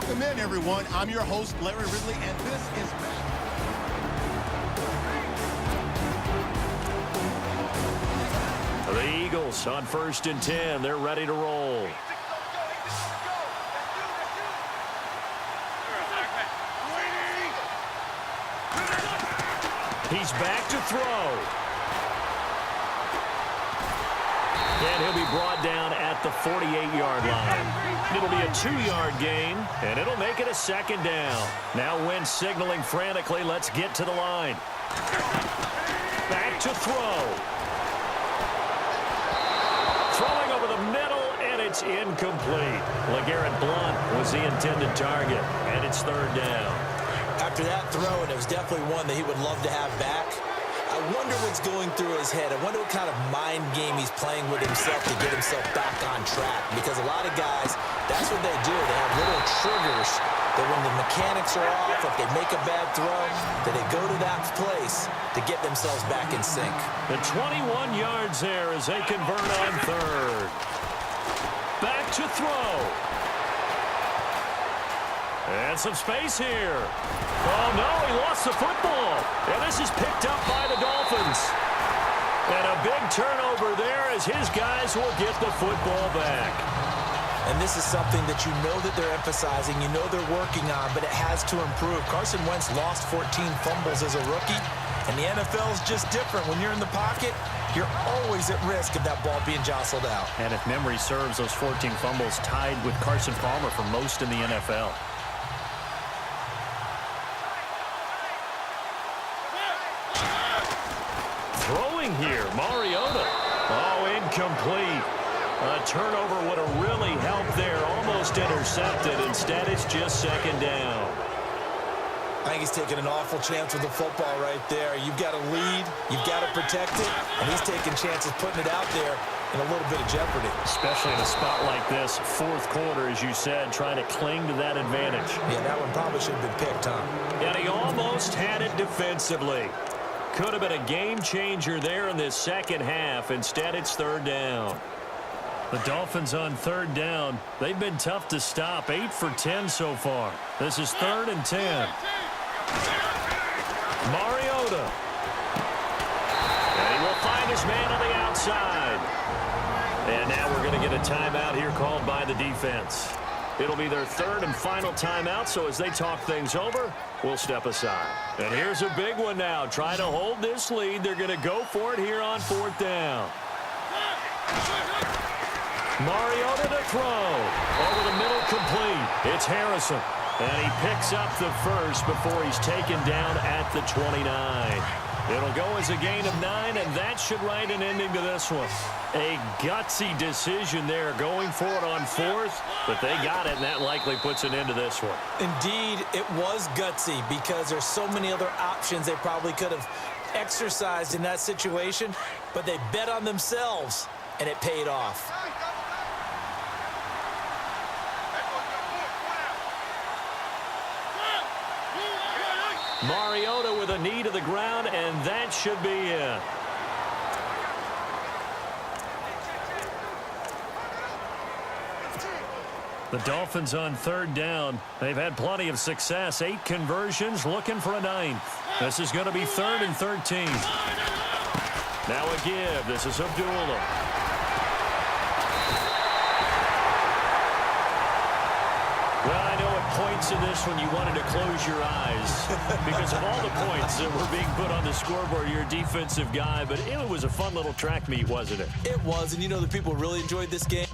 Welcome in, everyone. I'm your host, Larry Ridley, and this is The Eagles on 1st and 10. They're ready to roll. He's back to throw. And he'll be brought down at the 48-yard line. It'll be a 2-yard gain, and it'll make it a 2nd down. Now Wentz signaling frantically, let's get to the line. Back to throw. Throwing over the middle, and it's incomplete. LeGarrette Blount was the intended target, and it's 3rd down. After that throw, and it was definitely one that he would love to have back, I wonder what's going through his head. I wonder what kind of mind game he's playing with himself to get himself back on track. Because a lot of guys, that's what they do. They have little triggers that when the mechanics are off, if they make a bad throw, that they go to that place to get themselves back in sync. The 21 yards there as they convert on 3rd. Back to throw. And some space here. Oh, no, he lost the football. And this is picked up by the Dolphins. And a big turnover there as his guys will get the football back. And this is something that you know that they're emphasizing, you know they're working on, but it has to improve. Carson Wentz lost 14 fumbles as a rookie, and the NFL is just different. When you're in the pocket, you're always at risk of that ball being jostled out. And if memory serves, those 14 fumbles tied with Carson Palmer for most in the NFL. Throwing here, Mariota. Oh, incomplete. A turnover would have really helped there. Almost intercepted. Instead, it's just 2nd down. I think he's taking an awful chance with the football right there. You've got to lead. You've got to protect it. And he's taking chances putting it out there in a little bit of jeopardy. Especially in a spot like this, 4th quarter, as you said, trying to cling to that advantage. Yeah, that one probably should have been picked, huh? And he almost had it defensively. Could have been a game changer there in this 2nd half. Instead, it's 3rd down. The Dolphins on 3rd down. They've been tough to stop. 8 for 10 so far. This is 3rd and 10. Mariota. And he will find his man on the outside. And now we're going to get a timeout here called by the defense. It'll be their 3rd and final timeout, so as they talk things over, we'll step aside. And here's a big one now. Trying to hold this lead. They're going to go for it here on 4th down. Mariota to throw. Over the middle, complete. It's Harrison. And he picks up the first before he's taken down at the 29. It'll go as a gain of 9, and that should write an ending to this one. A gutsy decision there going for it on 4th, but they got it, and that likely puts an end to this one. Indeed, it was gutsy because there's so many other options they probably could have exercised in that situation, but they bet on themselves, and it paid off. Mariota with a knee to the ground, and that should be it. The Dolphins on 3rd down. They've had plenty of success. 8 conversions, looking for a 9th. This is going to be 3rd and 13. Now a give. This is Abdullah. Well, I know at points in this one you wanted to close your eyes because of all the points that were being put on the scoreboard. You're a defensive guy, but it was a fun little track meet, wasn't it? It was, and you know the people really enjoyed this game.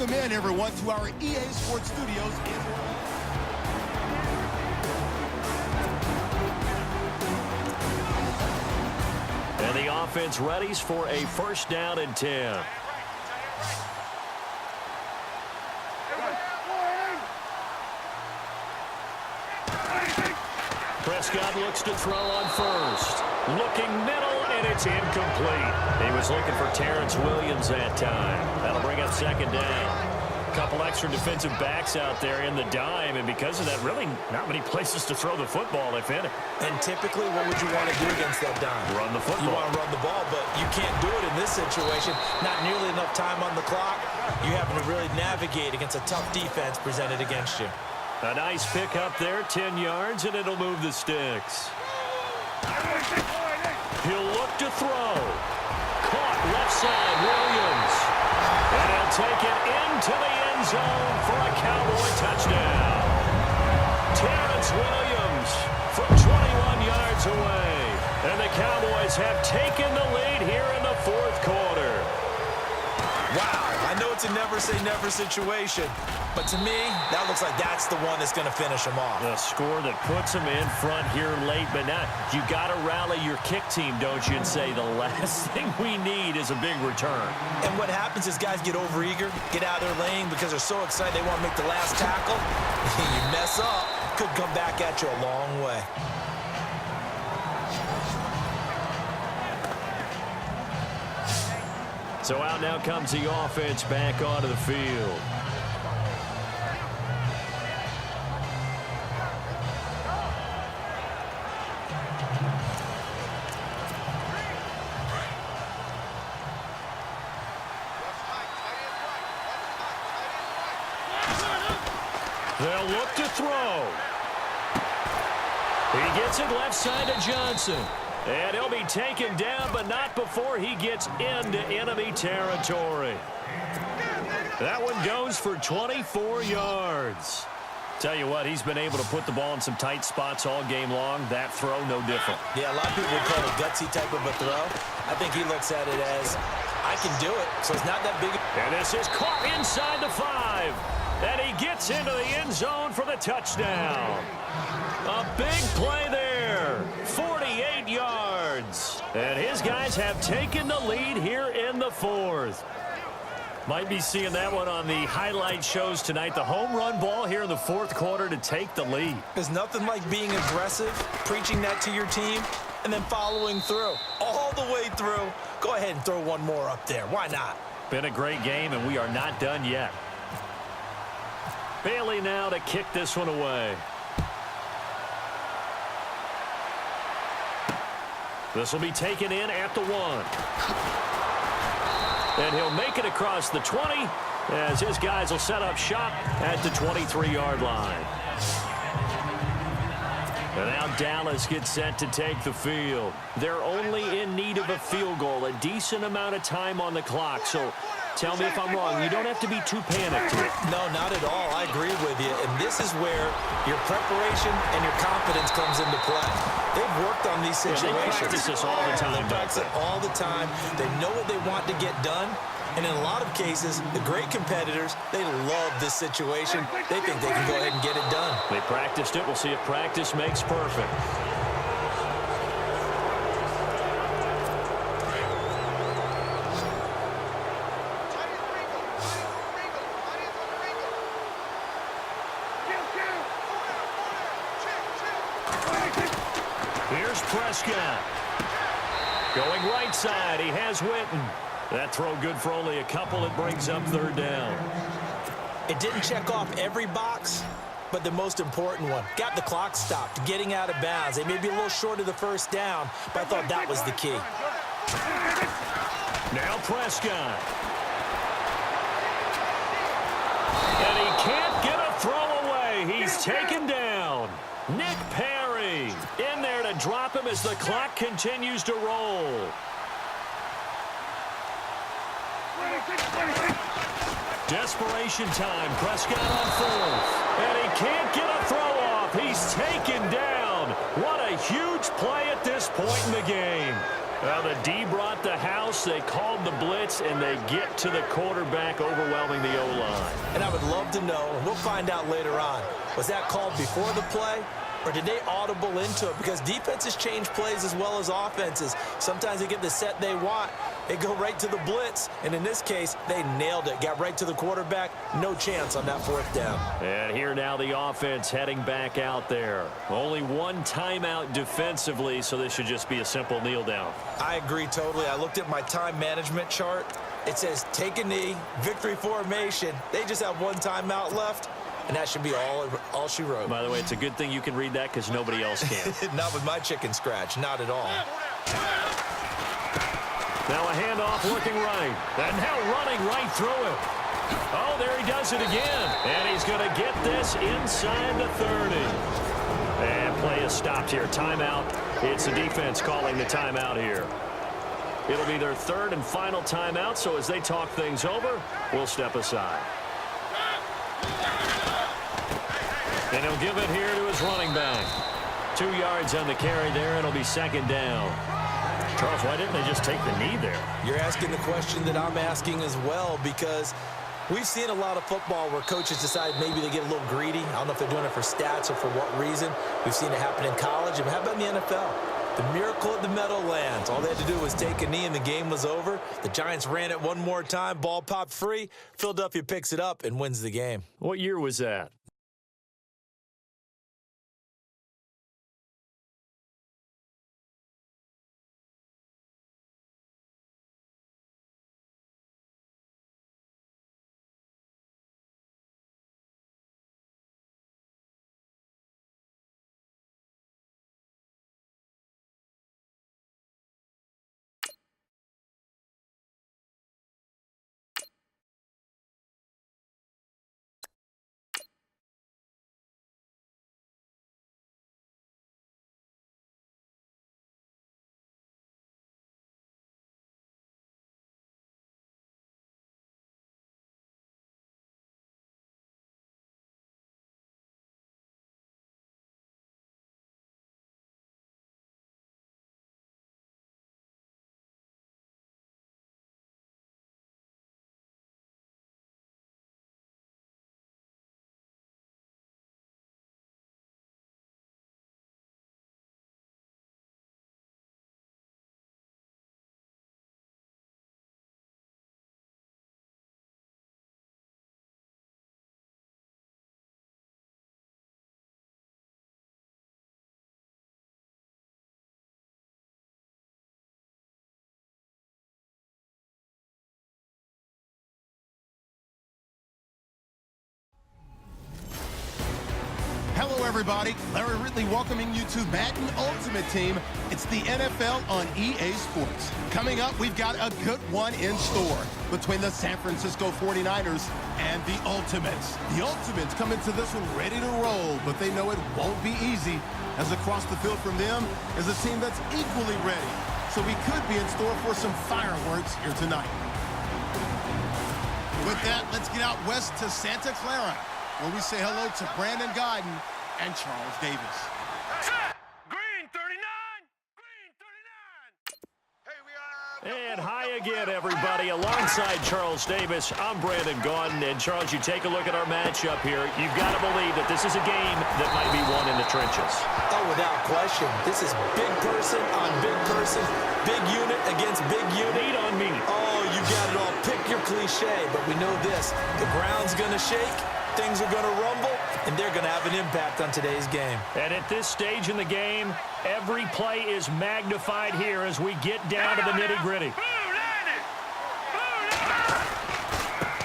Welcome in, everyone, to our EA Sports Studios in And the offense readies for a first down and 10. Prescott looks to throw on first. Looking middle, and it's incomplete. He was looking for Terrence Williams that time. That'll bring up second down. A couple extra defensive backs out there in the dime, and because of that, really not many places to throw the football, if any. And typically, what would you want to do against that dime? Run the football. You want to run the ball, but you can't do it in this situation. Not nearly enough time on the clock. You having to really navigate against a tough defense presented against you. A nice pick up there, 10 yards, and it'll move the sticks. He'll look to throw. Caught left side, Williams. And he'll take it into the end zone for a Cowboy touchdown. Terrence Williams from 21 yards away. And the Cowboys have taken the lead here in the fourth quarter. Wow, I know it's a never-say-never situation, but to me, that looks like that's the one that's going to finish them off. The score that puts them in front here late, but now you got to rally your kick team, don't you, and say the last thing we need is a big return. And what happens is guys get overeager, get out of their lane because they're so excited they want to make the last tackle. You mess up, could come back at you a long way. So out now comes the offense back onto the field. They'll look to throw. He gets it left side to Johnson. And he'll be taken down, but not before he gets into enemy territory. That one goes for 24 yards. Tell you what, he's been able to put the ball in some tight spots all game long. That throw, no different. Yeah, a lot of people would call it a gutsy type of a throw. I think he looks at it as, I can do it, so it's not that big. And this is caught inside the 5. And he gets into the end zone for the touchdown. A big play there. 48 yards. And his guys have taken the lead here in the fourth. Might be seeing that one on the highlight shows tonight. The home run ball here in the fourth quarter to take the lead. There's nothing like being aggressive, preaching that to your team, and then following through. All the way through. Go ahead and throw one more up there. Why not? Been a great game, and we are not done yet. Bailey now to kick this one away. This will be taken in at the 1. And he'll make it across the 20 as his guys will set up shop at the 23-yard line. And now Dallas gets set to take the field. They're only in need of a field goal, a decent amount of time on the clock. So tell me if I'm wrong. You don't have to be too panicked here. No, not at all. I agree with you. And this is where your preparation and your confidence comes into play. They've worked on these situations. They practice this all the time. They practice it all the time. They know what they want to get done. And in a lot of cases, the great competitors, they love this situation. They think they can go ahead and get it done. They practiced it. We'll see if practice makes perfect. Here's Prescott. Going right side, he has Witten. That throw good for only a couple. It brings up third down. It didn't check off every box, but the most important one. Got the clock stopped, getting out of bounds. They may be a little short of the first down, but I thought that was the key. Now Prescott. And he can't get a throw away. He's taken down. Nick Perry in there to drop him as the clock continues to roll. Desperation time. Prescott on fourth. And he can't get a throw off. He's taken down. What a huge play at this point in the game. Well, the D brought the house, they called the blitz, and they get to the quarterback, overwhelming the O-line. And I would love to know, and we'll find out later on, was that called before the play, or did they audible into it? Because defenses change plays as well as offenses. Sometimes they get the set they want. They go right to the blitz, and in this case, they nailed it. Got right to the quarterback. No chance on that fourth down. And here now the offense heading back out there. Only one timeout defensively, so this should just be a simple kneel down. I agree totally. I looked at my time management chart. It says take a knee, victory formation. They just have one timeout left, and that should be all she wrote. By the way, it's a good thing you can read that because nobody else can. Not with my chicken scratch. Not at all. Now a handoff looking right. And now running right through it. Oh, there he does it again. And he's going to get this inside the 30. And play is stopped here. Timeout. It's the defense calling the timeout here. It'll be their third and final timeout, so as they talk things over, we'll step aside. And he'll give it here to his running back. 2 yards on the carry there, and it'll be second down. Charles, why didn't they just take the knee there? You're asking the question that I'm asking as well, because we've seen a lot of football where coaches decide maybe they get a little greedy. I don't know if they're doing it for stats or for what reason. We've seen it happen in college. And how about in the NFL? The miracle at the Meadowlands. All they had to do was take a knee and the game was over. The Giants ran it one more time. Ball popped free. Philadelphia picks it up and wins the game. What year was that? Hello, everybody. Larry Ridley welcoming you to Madden Ultimate Team. It's the NFL on EA Sports. Coming up, we've got a good one in store between the San Francisco 49ers and the Ultimates. The Ultimates come into this one ready to roll, but they know it won't be easy, as across the field from them is a team that's equally ready. So we could be in store for some fireworks here tonight. With that, let's get out west to Santa Clara, where we say hello to Brandon Godden and Charles Davis. Green 39! Green 39! Hey, we are... And hi again, everybody. Alongside Charles Davis, I'm Brandon Gaudin. And, Charles, you take a look at our matchup here. You've got to believe that this is a game that might be won in the trenches. Oh, without question. This is big person on big person, big unit against big unit. Lead on me. Oh, you got it all. Pick your cliche, but we know this. The ground's going to shake. Things are going to rumble, and they're going to have an impact on today's game. And at this stage in the game, every play is magnified here as we get down to the nitty-gritty.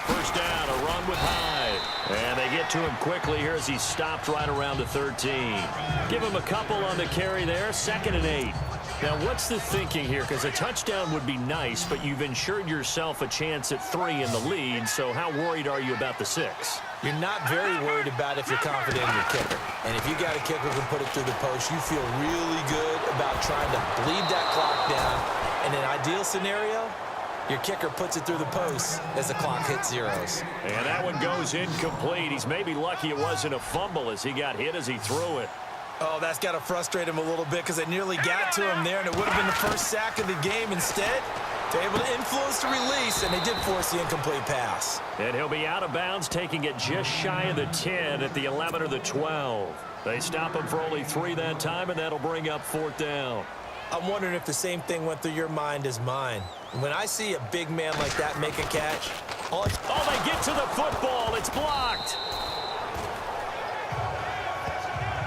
First down, a run with Hyde. And they get to him quickly here as he's stopped right around the 13. Give him a couple on the carry there, 2nd and 8. Now, what's the thinking here? Because a touchdown would be nice, but you've ensured yourself a chance at 3 in the lead, so how worried are you about the 6? You're not very worried about if you're confident in your kicker. And if you got a kicker who can put it through the post, you feel really good about trying to bleed that clock down. In an ideal scenario, your kicker puts it through the post as the clock hits zeros. And that one goes incomplete. He's maybe lucky it wasn't a fumble as he got hit as he threw it. Oh, that's got to frustrate him a little bit because they nearly got to him there, and it would have been the first sack of the game. Instead, they're able to influence the release, and they did force the incomplete pass. And he'll be out of bounds, taking it just shy of the 10 at the 11 or the 12. They stop him for only 3 that time, and that'll bring up 4th down. I'm wondering if the same thing went through your mind as mine. When I see a big man like that make a catch, oh, they get to the football. It's blocked.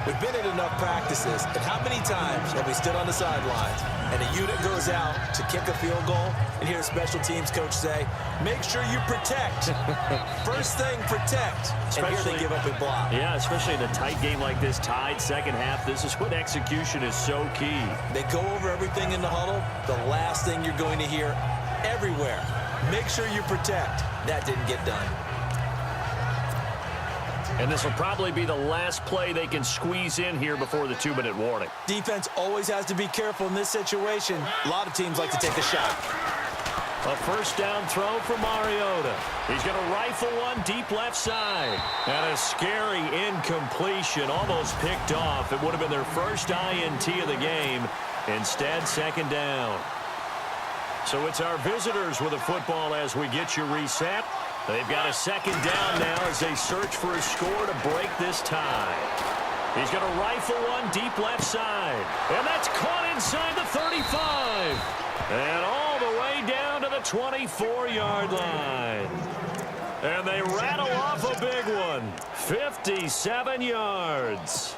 we've been at enough practices, and how many times have we stood on the sidelines and a unit goes out to kick a field goal and hear a special teams coach say, make sure you protect. First thing, protect. And here they give up a block. Yeah, especially in a tight game like this, tied second half. This is when execution is so key. They go over everything in the huddle. The last thing you're going to hear everywhere, make sure you protect. That didn't get done. And this will probably be the last play they can squeeze in here before the 2-minute warning. Defense always has to be careful in this situation. A lot of teams like to take a shot. A first down throw for Mariota. He's going to rifle one deep left side. And a scary incompletion, almost picked off. It would have been their first INT of the game. Instead, second down. So it's our visitors with the football as we get you reset. They've got a second down now as they search for a score to break this tie. He's going to rifle one deep left side. And that's caught inside the 35. And all the way down to the 24-yard line. And they rattle off a big one. 57 yards.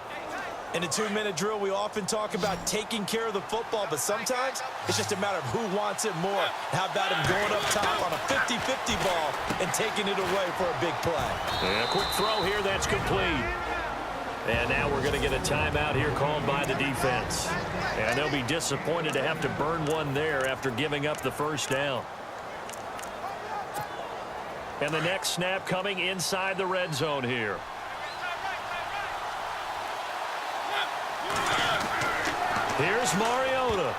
In a 2-minute drill, we often talk about taking care of the football, but sometimes it's just a matter of who wants it more. How about him going up top on a 50-50 ball and taking it away for a big play? And a quick throw here, that's complete. And now we're going to get a timeout here called by the defense. And they'll be disappointed to have to burn one there after giving up the first down. And the next snap coming inside the red zone here. Here's Mariota.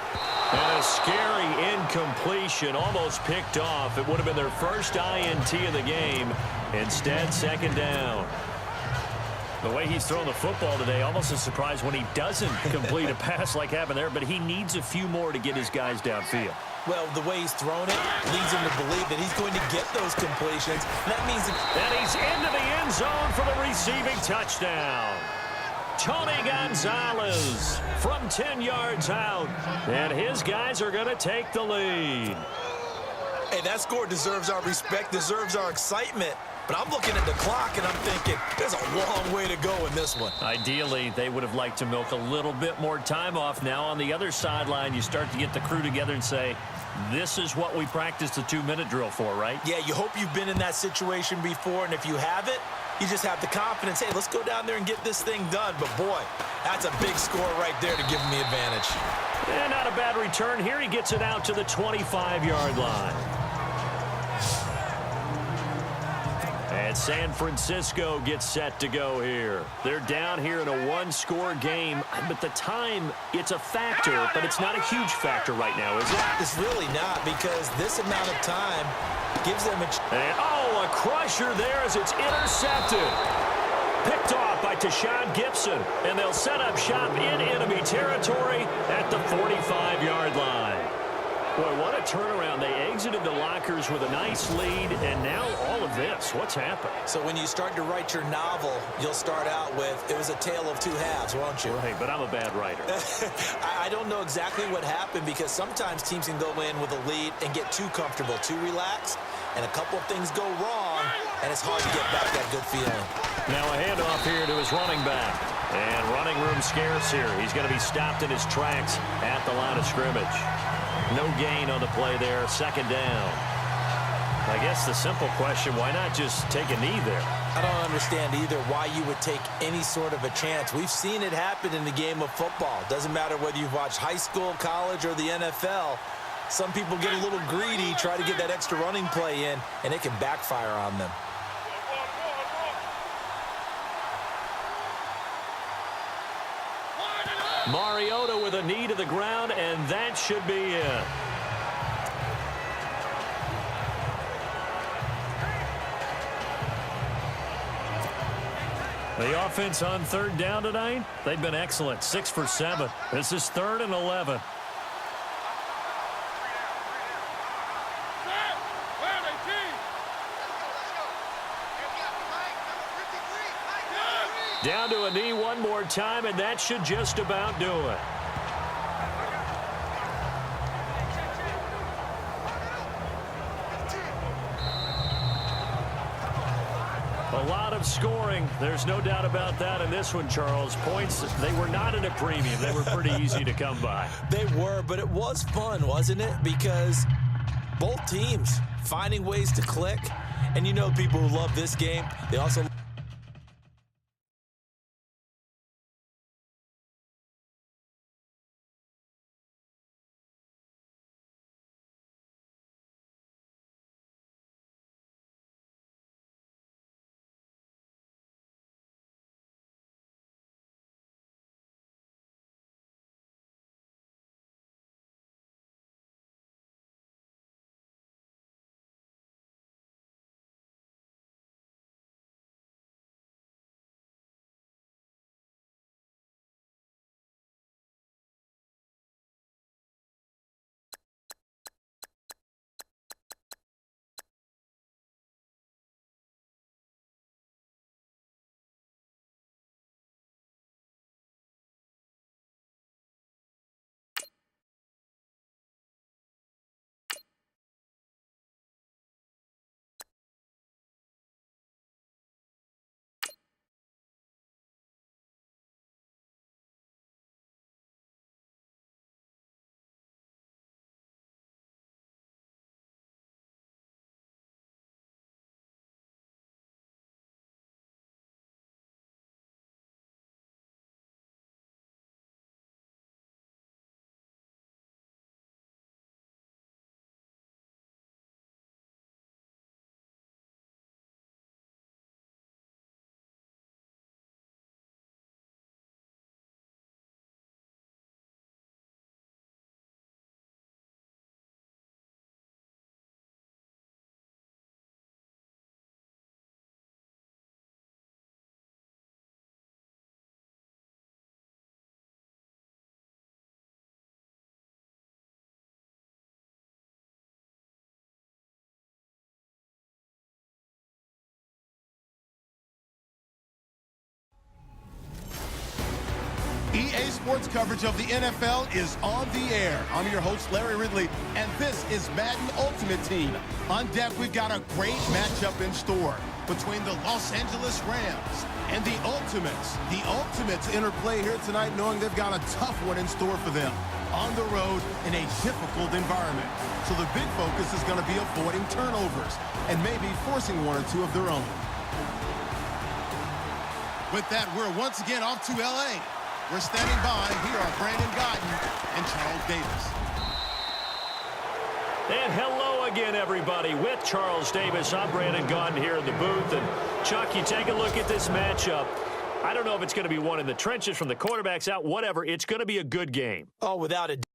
And a scary incompletion, almost picked off. It would have been their first INT of the game. Instead, second down. The way he's thrown the football today, almost a surprise when he doesn't complete a pass like happened there, but he needs a few more to get his guys downfield. Well, the way he's thrown it leads him to believe that he's going to get those completions. That means and he's into the end zone for the receiving touchdown. Tony Gonzalez from 10 yards out, and his guys are going to take the lead. Hey, that score deserves our respect, deserves our excitement. But I'm looking at the clock, and I'm thinking, there's a long way to go in this one. Ideally, they would have liked to milk a little bit more time off. Now on the other sideline, you start to get the crew together and say, this is what we practiced the 2-minute drill for, right? Yeah, you hope you've been in that situation before, and if you haven't, you just have the confidence, hey, let's go down there and get this thing done. But, boy, that's a big score right there to give him the advantage. And not a bad return here. He gets it out to the 25-yard line. And San Francisco gets set to go here. They're down here in a one-score game, but the time, it's a factor, but it's not a huge factor right now, is it? It's really not, because this amount of time gives them a and, a crusher there as it's intercepted. Picked off by Tashawn Gibson, and they'll set up shop in enemy territory at the 45-yard line. Boy, what a turnaround. They exited the lockers with a nice lead, and now all of this. What's happened? So when you start to write your novel, you'll start out with, it was a tale of two halves, won't you? Right, but I'm a bad writer. I don't know exactly what happened, because sometimes teams can go in with a lead and get too comfortable, too relaxed, and a couple of things go wrong, and it's hard to get back that good feeling. Now a handoff here to his running back. And running room scarce here. He's going to be stopped in his tracks at the line of scrimmage. No gain on the play there, second down. I guess the simple question, why not just take a knee there? I don't understand either why you would take any sort of a chance. We've seen it happen in the game of football. Doesn't matter whether you've watched high school, college, or the NFL. Some people get a little greedy, try to get that extra running play in, and it can backfire on them. Mariota with a knee to the ground, and that should be it. The offense on third down tonight, they've been excellent, 6 for 7. This is 3rd and 11. Down to a knee one more time, and that should just about do it. A lot of scoring. There's no doubt about that in this one, Charles. Points, they were not at a premium. They were pretty easy to come by. They were, but it was fun, wasn't it? Because both teams finding ways to click. And you know people who love this game, they also... EA Sports coverage of the NFL is on the air. I'm your host, Larry Ridley, and this is Madden Ultimate Team. On deck, we've got a great matchup in store between the Los Angeles Rams and the Ultimates. The Ultimates interplay here tonight, knowing they've got a tough one in store for them on the road in a difficult environment. So the big focus is going to be avoiding turnovers and maybe forcing one or two of their own. With that, we're once again off to L.A. We're standing by. Here are Brandon Gaudin and Charles Davis. And hello again, everybody. With Charles Davis, I'm Brandon Gaudin here in the booth. And, Chuck, you take a look at this matchup. I don't know if it's going to be one in the trenches from the quarterbacks out, whatever. It's going to be a good game. Oh, without a doubt.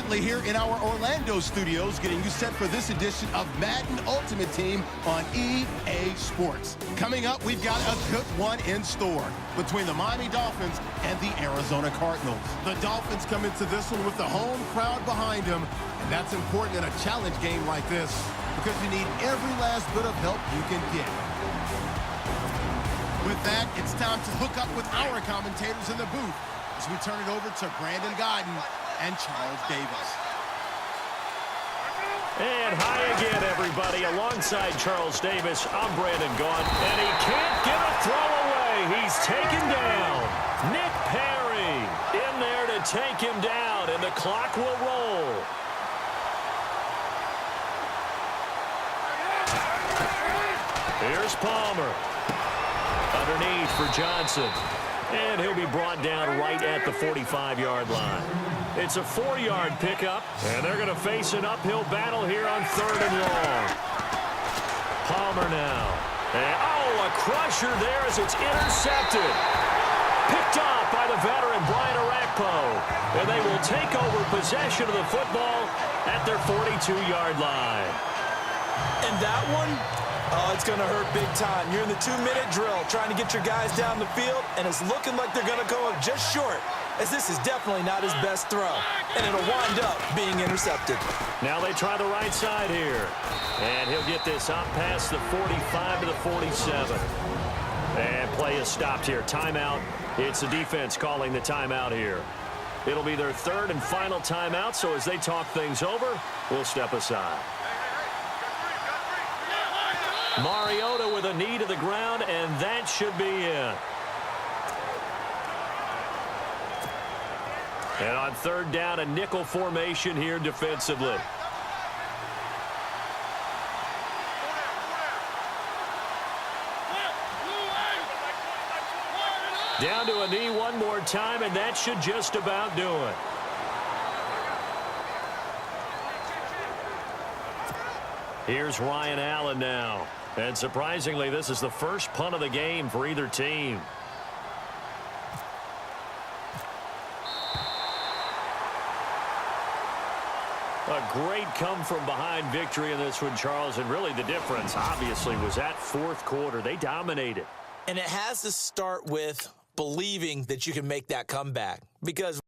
currently here in our Orlando studios getting you set for this edition of Madden Ultimate Team on EA Sports. Coming up, we've got a good one in store between the Miami Dolphins and the Arizona Cardinals. The Dolphins come into this one with the home crowd behind them, and that's important in a challenge game like this because you need every last bit of help you can get. With that, it's time to hook up with our commentators in the booth as we turn it over to Brandon Godden and Charles Davis. And hi again, everybody. Alongside Charles Davis, I'm Brandon Gaudin, and he can't get a throw away. He's taken down. Nick Perry in there to take him down, and the clock will roll. Here's Palmer. Underneath for Johnson. And he'll be brought down right at the 45-yard line. It's a 4-yard pickup, and they're going to face an uphill battle here on 3rd and long. Palmer now. And, a crusher there as it's intercepted. Picked off by the veteran Brian Orakpo. And they will take over possession of the football at their 42-yard line. And that one, it's going to hurt big time. You're in the 2-minute drill trying to get your guys down the field, and it's looking like they're going to come up just short, as this is definitely not his best throw, and it'll wind up being intercepted. Now they try the right side here, and he'll get this up past the 45 to the 47. And play is stopped here. Timeout. It's the defense calling the timeout here. It'll be their 3rd and final timeout, so as they talk things over, we'll step aside. Mariota with a knee to the ground, and that should be it. And on 3rd down, a nickel formation here defensively. Down to a knee one more time, and that should just about do it. Here's Ryan Allen now. And surprisingly, this is the first punt of the game for either team. A great come-from-behind victory in this one, Charles. And really the difference, obviously, was that 4th quarter. They dominated. And it has to start with believing that you can make that comeback. Because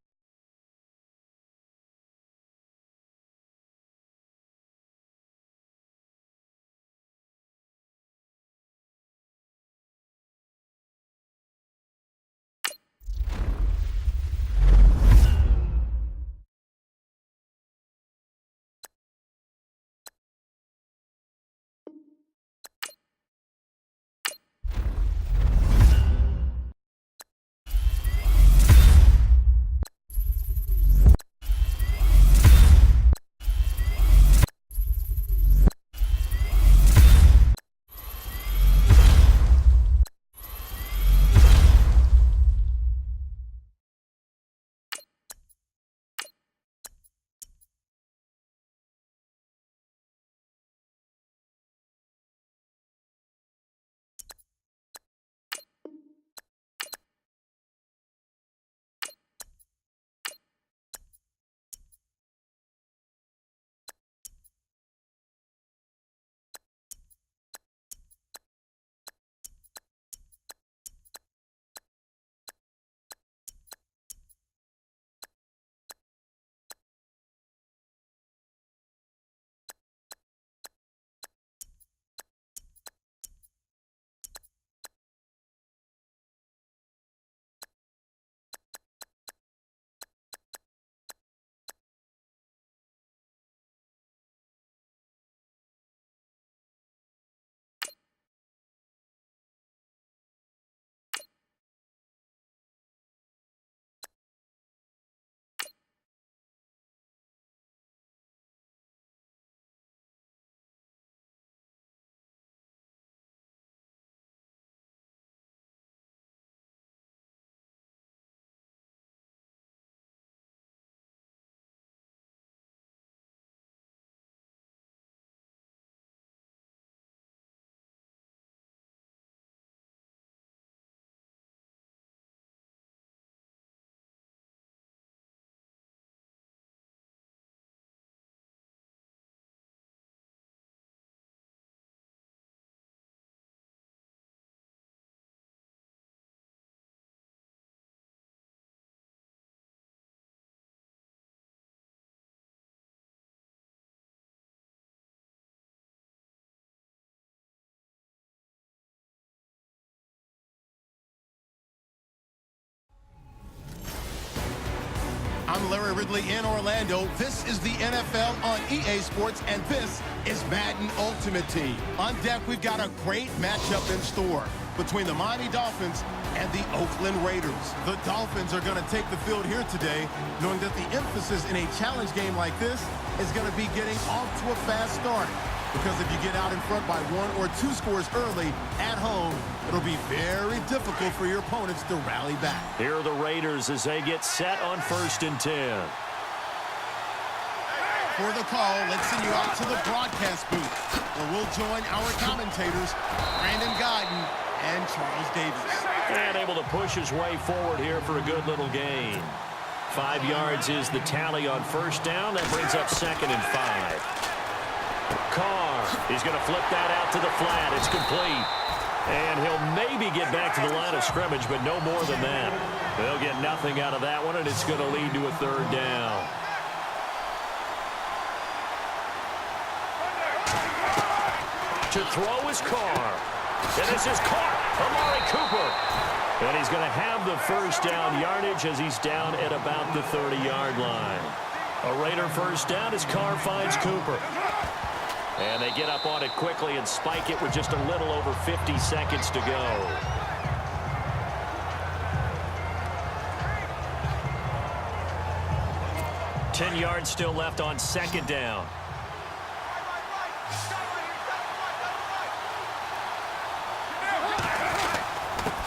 Larry Ridley in Orlando. This is the NFL on EA Sports, and this is Madden Ultimate Team. On deck, we've got a great matchup in store between the Miami Dolphins and the Oakland Raiders. The Dolphins are going to take the field here today, knowing that the emphasis in a challenge game like this is going to be getting off to a fast start. Because if you get out in front by 1 or 2 scores early at home, it'll be very difficult for your opponents to rally back. Here are the Raiders as they get set on 1st and 10. For the call, let's send you out to the broadcast booth, where we'll join our commentators, Brandon Godden and Charles Davis. And able to push his way forward here for a good little gain. 5 yards is the tally on 1st down. That brings up 2nd and 5. Carr, he's going to flip that out to the flat. It's complete. And he'll maybe get back to the line of scrimmage, but no more than that. They'll get nothing out of that one, and it's going to lead to a 3rd down. To throw is Carr. And this is Carr, Amari Cooper. And he's going to have the 1st down yardage as he's down at about the 30-yard line. A Raider 1st down as Carr finds Cooper. And they get up on it quickly and spike it with just a little over 50 seconds to go. Ten yards still left on 2nd down.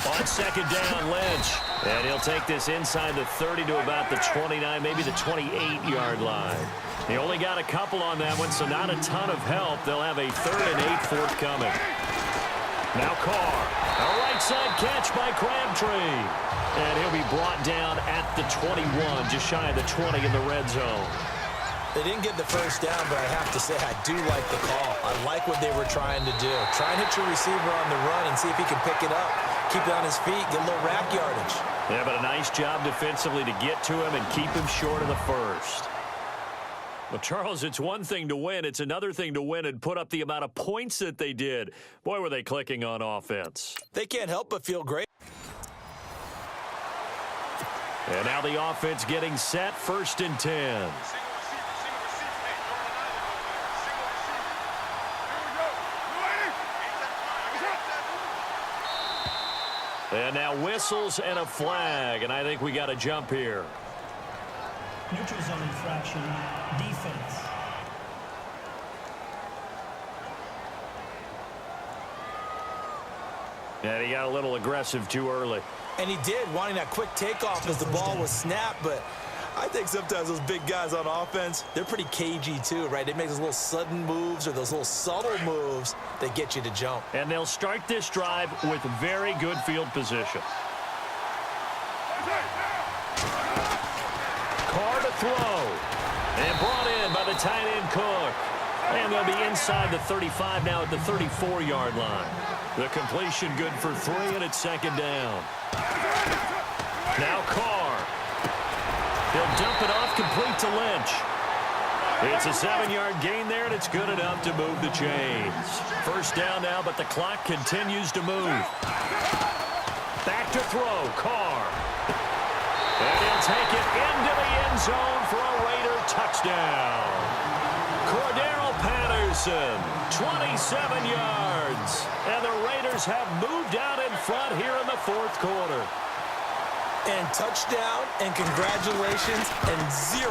On 2nd down, Lynch. And he'll take this inside the 30 to about the 29, maybe the 28-yard line. He only got a couple on that one, so not a ton of help. They'll have a 3rd and 8 forthcoming. Now Carr. A right side catch by Crabtree. And he'll be brought down at the 21, just shy of the 20 in the red zone. They didn't get the 1st down, but I have to say I do like the call. I like what they were trying to do. Try and hit your receiver on the run and see if he can pick it up. Keep it on his feet, get a little rack yardage. Yeah, but a nice job defensively to get to him and keep him short of the 1st. Well, Charles, it's one thing to win. It's another thing to win and put up the amount of points that they did. Boy, were they clicking on offense. They can't help but feel great. And now the offense getting set, 1st and 10. And now whistles and a flag, and I think we got a jump here. Neutral zone infraction, defense. And he got a little aggressive too early. And he did, wanting that quick takeoff as the ball was snapped, but I think sometimes those big guys on offense, they're pretty cagey too, right? They make those little sudden moves or those little subtle moves that get you to jump. And they'll start this drive with very good field position. Carr to throw. And brought in by the tight end Cook. And they'll be inside the 35 now at the 34-yard line. The completion good for 3, and it's 2nd down. Now Carr. He'll dump it off complete to Lynch. It's a 7-yard gain there, and it's good enough to move the chains. 1st down now, but the clock continues to move. Back to throw, Carr. And he'll take it into the end zone for a Raider touchdown. Cordero Patterson, 27 yards. And the Raiders have moved out in front here in the 4th quarter. And touchdown, and congratulations, and 0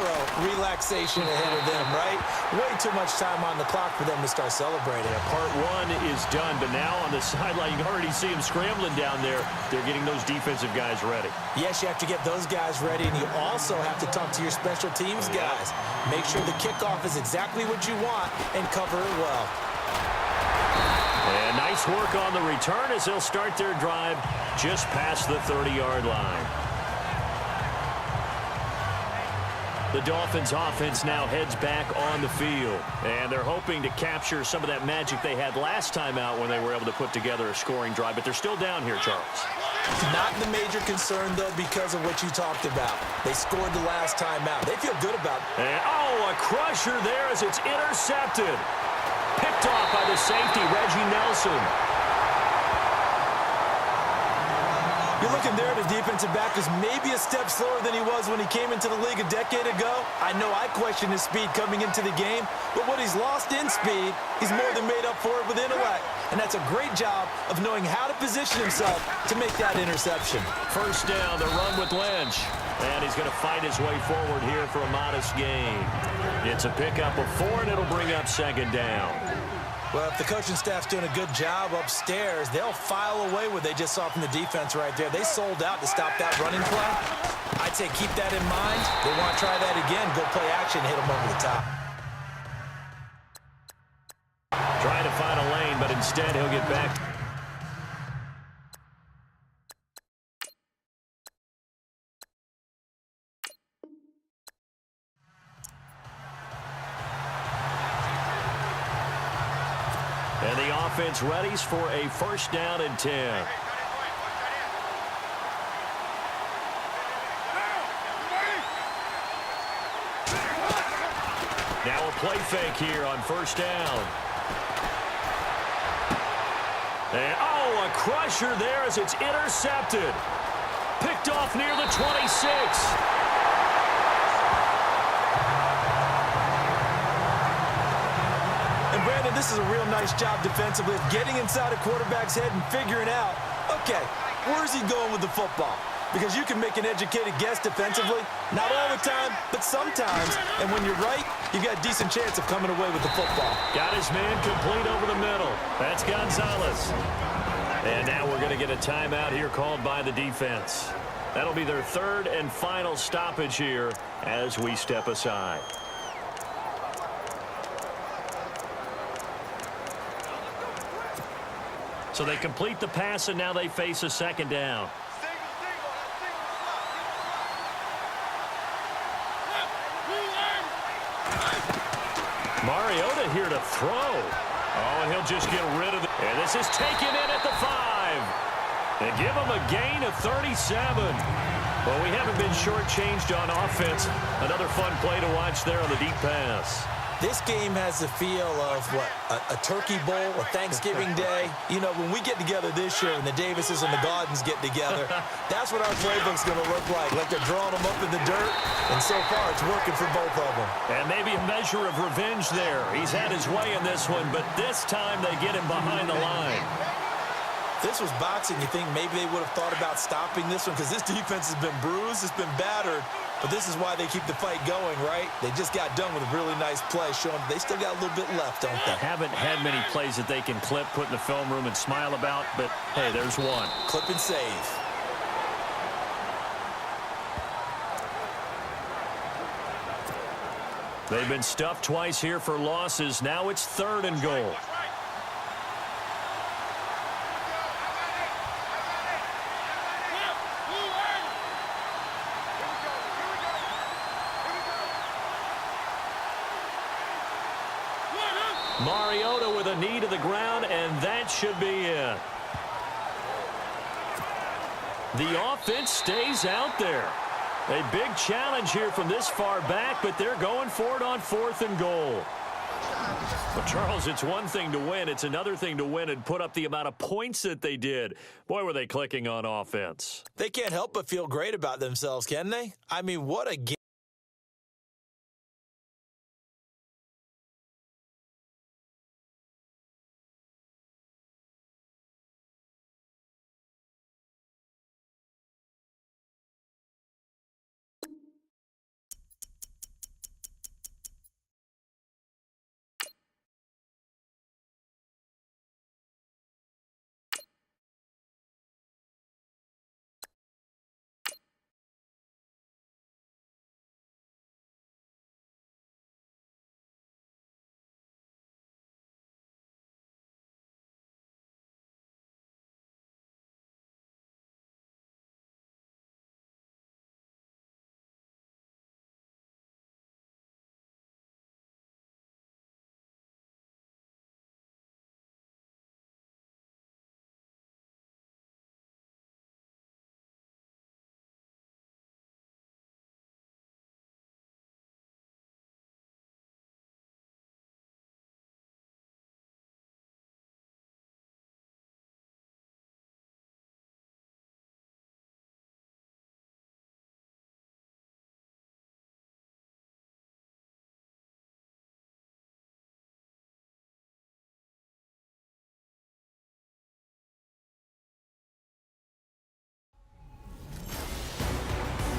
relaxation ahead of them, right? Way too much time on the clock for them to start celebrating. Part 1 is done, but now on the sideline, you can already see them scrambling down there. They're getting those defensive guys ready. Yes, you have to get those guys ready, and you also have to talk to your special teams guys. Make sure the kickoff is exactly what you want and cover it well. And nice work on the return as they'll start their drive just past the 30-yard line. The Dolphins offense now heads back on the field. And they're hoping to capture some of that magic they had last time out when they were able to put together a scoring drive. But they're still down here, Charles. Not the major concern, though, because of what you talked about. They scored the last time out. They feel good about it. And, a crusher there as it's intercepted. Picked off by the safety, Reggie Nelson. You're looking there at a defensive back who's maybe a step slower than he was when he came into the league a decade ago. I know I questioned his speed coming into the game, but what he's lost in speed, he's more than made up for it with intellect. And that's a great job of knowing how to position himself to make that interception. First down, the run with Lynch. And he's going to fight his way forward here for a modest gain. It's a pickup of 4, and it'll bring up second down. Well, if the coaching staff's doing a good job upstairs, they'll file away what they just saw from the defense right there. They sold out to stop that running play. I'd say keep that in mind. They want to try that again, go play action, hit them over the top. Trying to find a lane, but instead he'll get back. And the offense readies for a first down and 10. Now a play fake here on first down. And, oh, a crusher there as it's intercepted. Picked off near the 26. This is a real nice job defensively of getting inside a quarterback's head and figuring out, okay, where's he going with the football? Because you can make an educated guess defensively, not all the time, but sometimes. And when you're right, you got a decent chance of coming away with the football. Got his man complete over the middle. That's Gonzalez. And now we're going to get a timeout here called by the defense. That'll be their third and final stoppage here as we step aside. So they complete the pass, and now they face a second down. Mariota here to throw. Oh, and he'll just get rid of it. And this is taken in at the 5. They give him a gain of 37. Well, we haven't been shortchanged on offense. Another fun play to watch there on the deep pass. This game has the feel of, what, a turkey bowl, a Thanksgiving day. You know, when we get together this year and the Davises and the Gardens get together, that's what our playbook's going to look like they're drawing them up in the dirt. And so far, it's working for both of them. And maybe a measure of revenge there. He's had his way in this one, but this time they get him behind the line. If this was boxing, you think maybe they would have thought about stopping this one because this defense has been bruised, it's been battered. But this is why they keep the fight going, right? They just got done with a really nice play, showing they still got a little bit left, don't they? Haven't had many plays that they can clip, put in the film room, and smile about, but, hey, there's one. Clip and save. They've been stuffed twice here for losses. Now it's 3rd and goal. Mariota with a knee to the ground, and that should be it. The offense stays out there. A big challenge here from this far back, but they're going for it on 4th and goal. Well, Charles, it's one thing to win. It's another thing to win and put up the amount of points that they did. Boy, were they clicking on offense. They can't help but feel great about themselves, can they? I mean, what a game.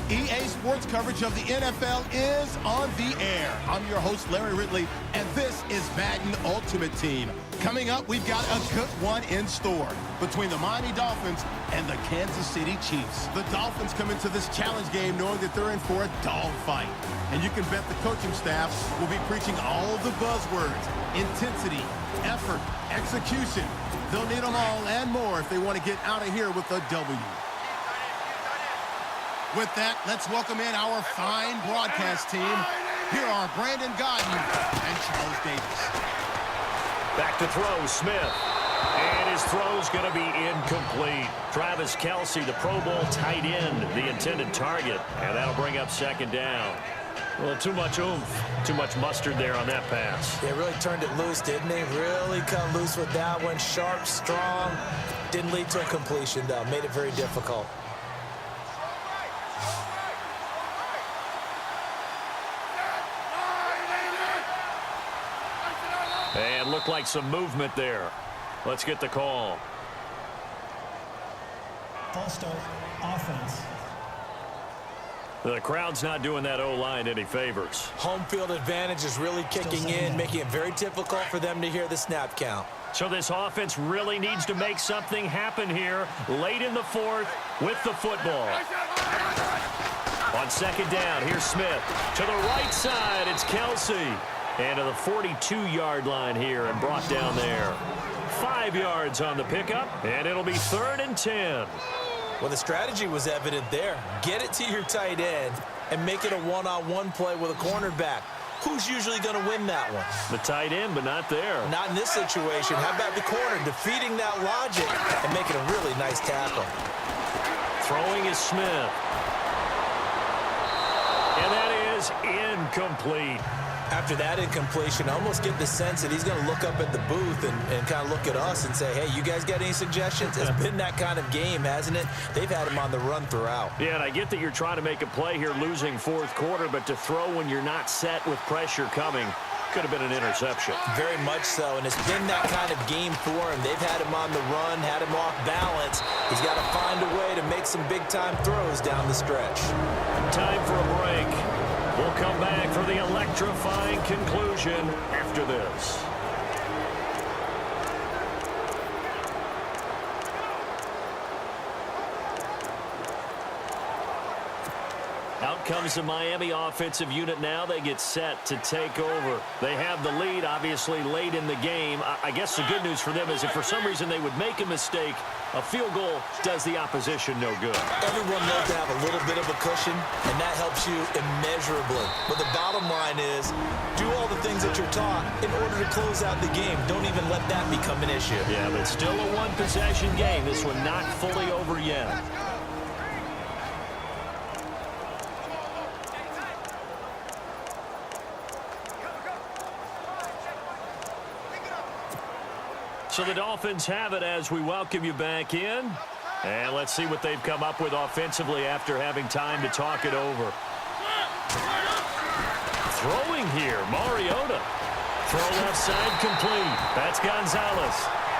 EA Sports coverage of the NFL is on the air. I'm your host, Larry Ridley, and this is Madden Ultimate Team. Coming up, we've got a good one in store between the Miami Dolphins and the Kansas City Chiefs. The Dolphins come into this challenge game knowing that they're in for a dogfight. And you can bet the coaching staff will be preaching all the buzzwords: intensity, effort, execution. They'll need them all and more if they want to get out of here with a W. With that, let's welcome in our fine broadcast team. Here are Brandon Godden and Charles Davis. Back to throw, Smith. And his throw's going to be incomplete. Travis Kelce, the Pro Bowl tight end, the intended target. And that'll bring up second down. Well, too much oomph, too much mustard there on that pass. They really turned it loose, didn't they? Really cut loose with that one. Sharp, strong. Didn't lead to a completion, though. Made it very difficult. And looked like some movement there. Let's get the call. False start, offense. The crowd's not doing that O-line any favors. Home field advantage is really kicking in, making it very difficult for them to hear the snap count. So this offense really needs to make something happen here late in the fourth with the football. On second down, here's Smith. To the right side, it's Kelce. And to the 42-yard line here and brought down there. 5 yards on the pickup, and it'll be 3rd and 10. Well, the strategy was evident there. Get it to your tight end and make it a one-on-one play with a cornerback. Who's usually going to win that one? The tight end, but not there. Not in this situation. How about the corner defeating that logic and making a really nice tackle? Throwing is Smith. And that is incomplete. After that incompletion, I almost get the sense that he's going to look up at the booth and kind of look at us and say, hey, you guys got any suggestions? It's been that kind of game, hasn't it? They've had him on the run throughout. Yeah, and I get that you're trying to make a play here losing fourth quarter, but to throw when you're not set with pressure coming could have been an interception. Very much so, and it's been that kind of game for him. They've had him on the run, had him off balance. He's got to find a way to make some big-time throws down the stretch. Time for a break. We'll come back for the electrifying conclusion after this. Out comes the Miami offensive unit now. They get set to take over. They have the lead, obviously, late in the game. I guess the good news for them is if for some reason they would make a mistake, a field goal does the opposition no good. Everyone loves to have a little bit of a cushion, and that helps you immeasurably. But the bottom line is, do all the things that you're taught in order to close out the game. Don't even let that become an issue. Yeah, but still a one-possession game. This one not fully over yet. So the Dolphins have it as we welcome you back in. And let's see what they've come up with offensively after having time to talk it over. Throwing here, Mariota. Throw left side complete. That's Gonzalez.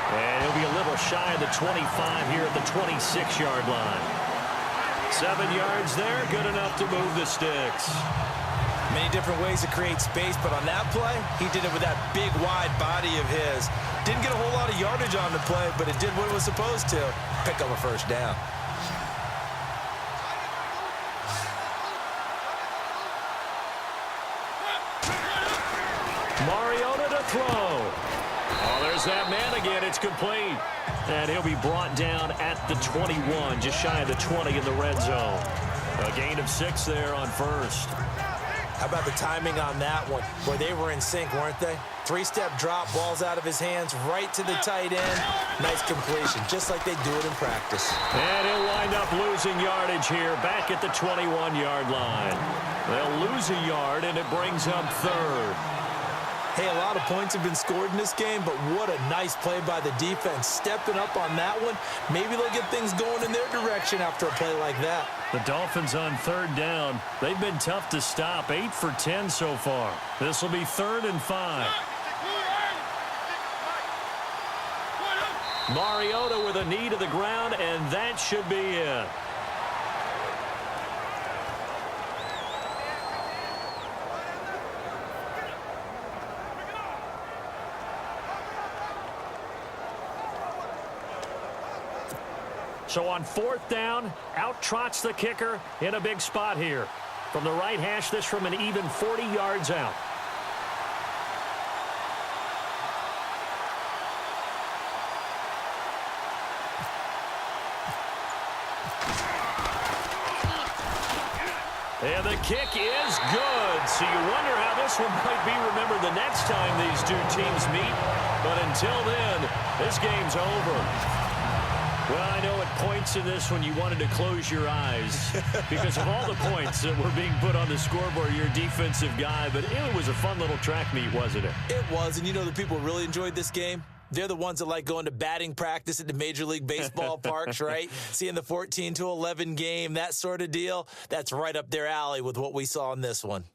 And he'll be a little shy of the 25 here at the 26-yard line. 7 yards there, good enough to move the sticks. Many different ways to create space, but on that play, he did it with that big, wide body of his. Didn't get a whole lot of yardage on the play, but it did what it was supposed to. Pick up a first down. Mariota to throw. Oh, there's that man again. It's complete. And he'll be brought down at the 21, just shy of the 20 in the red zone. A gain of 6 there on first. How about the timing on that one, where they were in sync, weren't they? 3-step drop, balls out of his hands, right to the tight end. Nice completion, just like they do it in practice. And he'll wind up losing yardage here, back at the 21-yard line. They'll lose a yard, and it brings up 3rd. Hey, a lot of points have been scored in this game, but what a nice play by the defense. Stepping up on that one, maybe they'll get things going in their direction after a play like that. The Dolphins on 3rd down. They've been tough to stop, 8 for 10 so far. This will be 3rd and 5. Mariota with a knee to the ground, and that should be it. So on 4th down, out trots the kicker in a big spot here. From the right hash, this from an even 40 yards out. And the kick is good. So you wonder how this one might be remembered the next time these two teams meet. But until then, this game's over. Well, I know at points in this one you wanted to close your eyes because of all the points that were being put on the scoreboard, you're a defensive guy. But it was a fun little track meet, wasn't it? It was, and you know the people really enjoyed this game? They're the ones that like going to batting practice at the Major League Baseball parks, right? Seeing the 14-11 game, that sort of deal. That's right up their alley with what we saw in this one.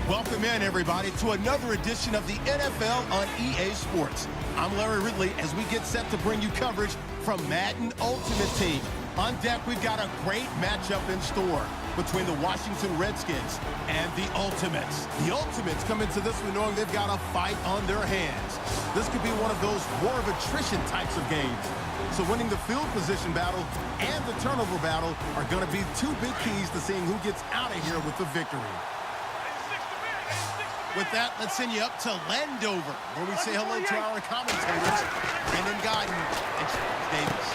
Welcome in, everybody, to another edition of the NFL on EA Sports. I'm Larry Ridley as we get set to bring you coverage from Madden Ultimate Team. On deck, we've got a great matchup in store between the Washington Redskins and the Ultimates. The Ultimates come into this one knowing they've got a fight on their hands. This could be one of those war of attrition types of games. So winning the field position battle and the turnover battle are going to be two big keys to seeing who gets out of here with the victory. With that, let's send you up to Landover, where we say hello to our commentators, Brendan Godden and Charles Davis.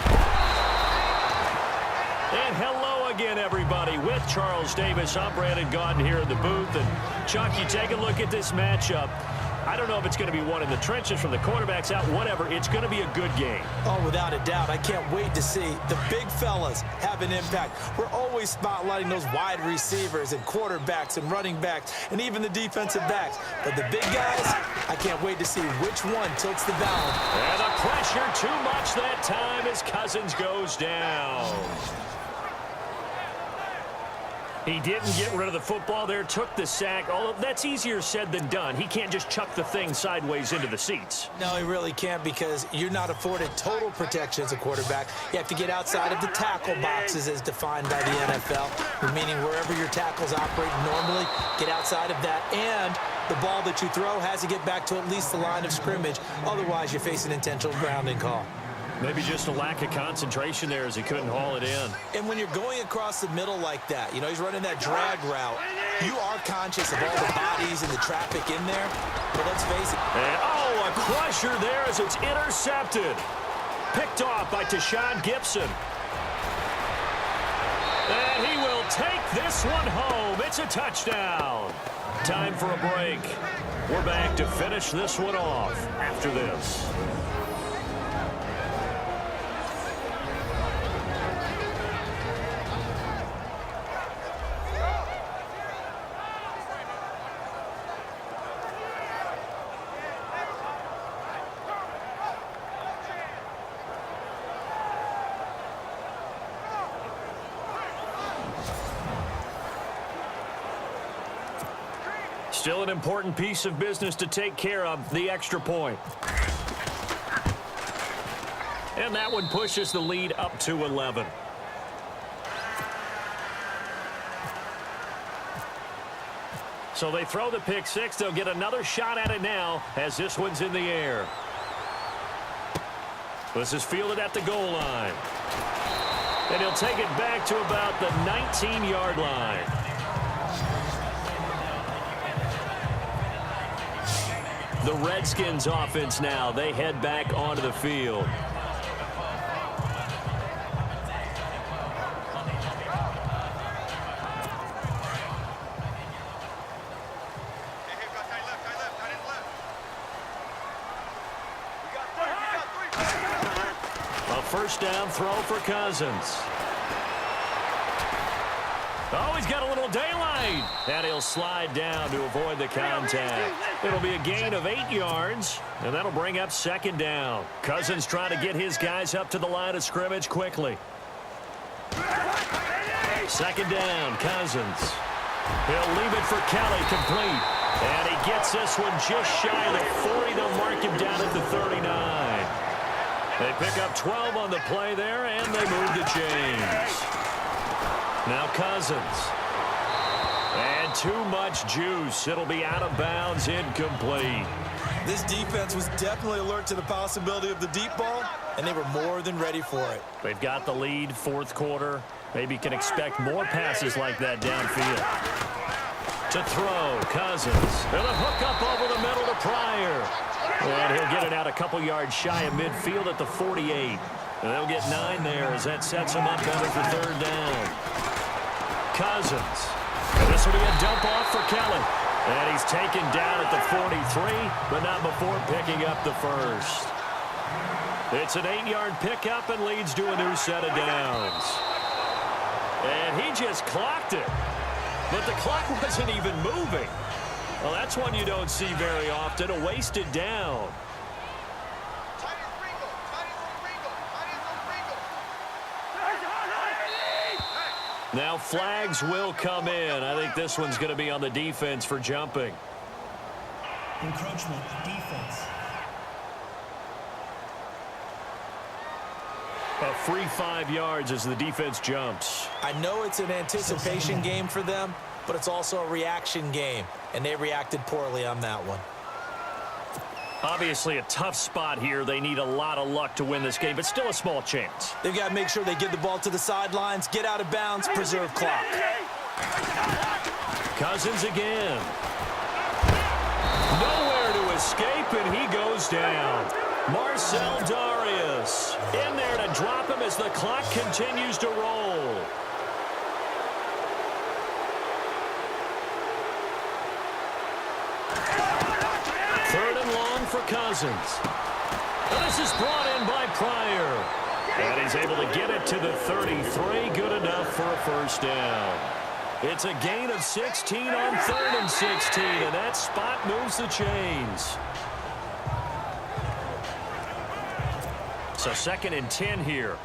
And hello again, everybody. With Charles Davis, I'm Brandon Godden here in the booth. And, Chuck, you take a look at this matchup. I don't know if it's going to be one in the trenches from the quarterbacks out, whatever. It's going to be a good game. Oh, without a doubt. I can't wait to see the big fellas have an impact. We're always spotlighting those wide receivers and quarterbacks and running backs and even the defensive backs. But the big guys, I can't wait to see which one tilts the balance. And the pressure too much that time as Cousins goes down. He didn't get rid of the football there, took the sack. Although that's easier said than done. He can't just chuck the thing sideways into the seats. No, he really can't because you're not afforded total protection as a quarterback. You have to get outside of the tackle boxes as defined by the NFL, meaning wherever your tackles operate normally, get outside of that. And the ball that you throw has to get back to at least the line of scrimmage. Otherwise, you face an intentional grounding call. Maybe just a lack of concentration there as he couldn't haul it in. And when you're going across the middle like that, you know, he's running that drag route, you are conscious of all the bodies and the traffic in there. But let's face it. And, oh, a crusher there as it's intercepted. Picked off by Tashawn Gibson. And he will take this one home. It's a touchdown. Time for a break. We're back to finish this one off after this. Still an important piece of business to take care of, the extra point. And that one pushes the lead up to 11. So they throw the pick six. They'll get another shot at it now as this one's in the air. This is fielded at the goal line. And he'll take it back to about the 19-yard line. The Redskins offense now, they head back onto the field. A first down throw for Cousins. Oh, he's got a little daylight. And he'll slide down to avoid the contact. It'll be a gain of 8 yards, and that'll bring up second down. Cousins trying to get his guys up to the line of scrimmage quickly. Second down, Cousins. He'll leave it for Kelly, complete. And he gets this one just shy of the 40. They'll mark him down at the 39. They pick up 12 on the play there, and they move the chains. Now Cousins. And too much juice. It'll be out of bounds, incomplete. This defense was definitely alert to the possibility of the deep ball, and they were more than ready for it. They've got the lead, fourth quarter. Maybe can expect more passes like that downfield. To throw, Cousins. And a hook up over the middle to Pryor. And he'll get it out a couple yards shy of midfield at the 48. And they'll get 9 there as that sets him up better for third down. Cousins. And this will be a dump off for Kelly. And he's taken down at the 43, but not before picking up the first. It's an 8-yard pickup and leads to a new set of downs. And he just clocked it. But the clock wasn't even moving. Well, that's one you don't see very often, a wasted down. Now flags will come in. I think this one's going to be on the defense for jumping. Encroachment, defense. A free 5 yards as the defense jumps. I know it's an anticipation game for them, but it's also a reaction game, and they reacted poorly on that one. Obviously a tough spot here. They need a lot of luck to win this game, but still a small chance. They've got to make sure they get the ball to the sidelines, get out of bounds, preserve clock. Cousins again. Nowhere to escape, and he goes down. Marcel Darius in there to drop him as the clock continues to roll. Third and long for Cousins. And this is brought in by Pryor. And he's able to get it to the 33. Good enough for a first down. It's a gain of 16 on 3rd and 16, and that spot moves the chains. So 2nd and 10 here.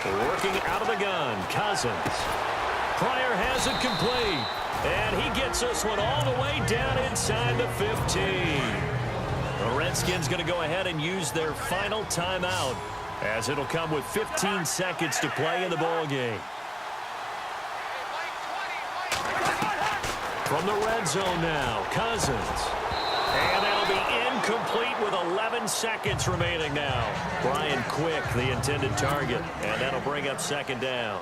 Working out of the gun, Cousins. Pryor has it complete. And he gets this one all the way down inside the 15. The Redskins going to go ahead and use their final timeout, as it'll come with 15 seconds to play in the ball game. From the red zone now, Cousins. And that'll be incomplete with 11 seconds remaining now. Brian Quick, the intended target, and that'll bring up second down.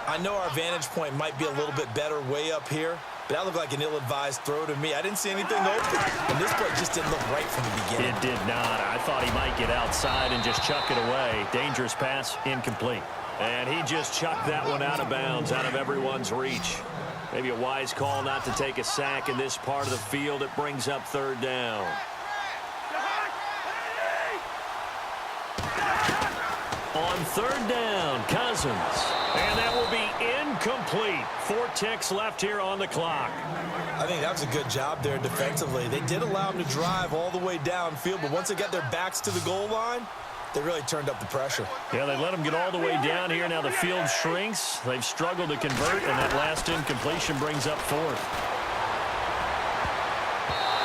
I know our vantage point might be a little bit better way up here, but that looked like an ill-advised throw to me. I didn't see anything open, and this play just didn't look right from the beginning. It did not. I thought he might get outside and just chuck it away. Dangerous pass, incomplete. And he just chucked that one out of bounds, out of everyone's reach. Maybe a wise call not to take a sack in this part of the field. It brings up third down. On third down, Cousins. And that will be incomplete. 4 ticks left here on the clock. I think that was a good job there defensively. They did allow him to drive all the way downfield, but once they got their backs to the goal line, they really turned up the pressure. Yeah, they let him get all the way down here. Now the field shrinks. They've struggled to convert, and that last incompletion brings up fourth.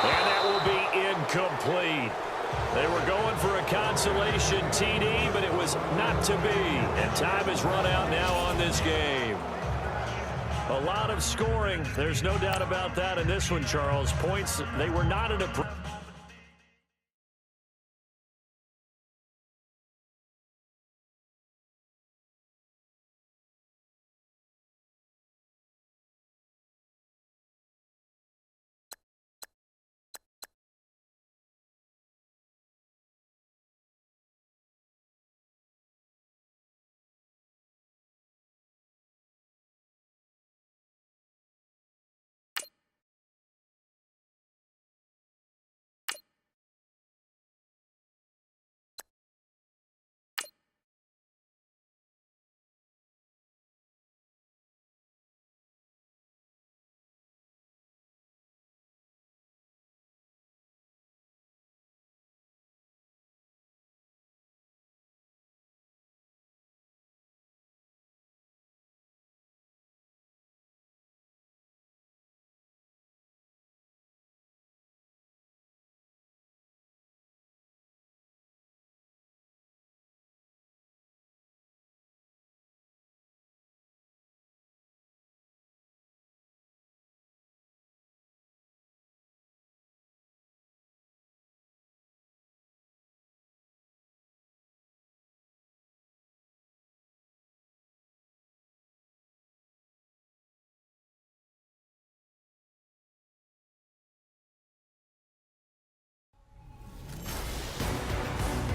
And that will be incomplete. They were going for a consolation TD, but it was not to be. And time has run out now on this game. A lot of scoring. There's no doubt about that in this one, Charles. Points, they were not in a...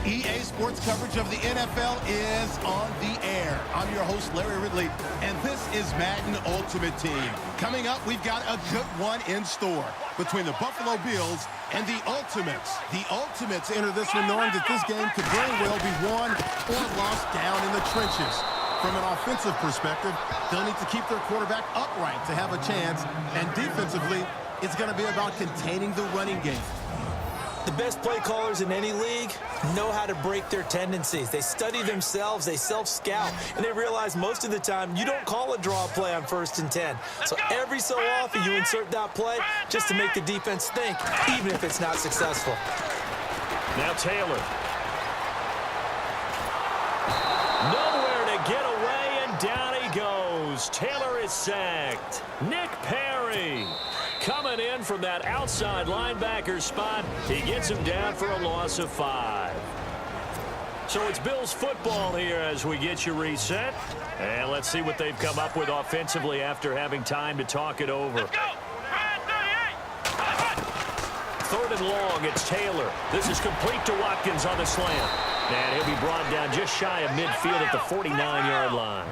EA Sports coverage of the NFL is on the air. I'm your host, Larry Ridley, and this is Madden Ultimate Team. Coming up, we've got a good one in store between the Buffalo Bills and the Ultimates. The Ultimates enter this one knowing that this game could very well be won or lost down in the trenches. From an offensive perspective, they'll need to keep their quarterback upright to have a chance, and defensively, it's going to be about containing the running game. The best play callers in any league know how to break their tendencies. They study themselves, they self-scout, and they realize most of the time you don't call a draw play on 1st and 10. So every so often you insert that play just to make the defense think, even if it's not successful. Now Taylor. Nowhere to get away, and down he goes. Taylor is sacked. Nick Perry coming in from that outside linebacker spot. He gets him down for a loss of 5. So it's Bills football here as we get you reset. And let's see what they've come up with offensively after having time to talk it over. Let's go. 3rd and long, it's Taylor. This is complete to Watkins on the slant. And he'll be brought down just shy of midfield at the 49-yard line.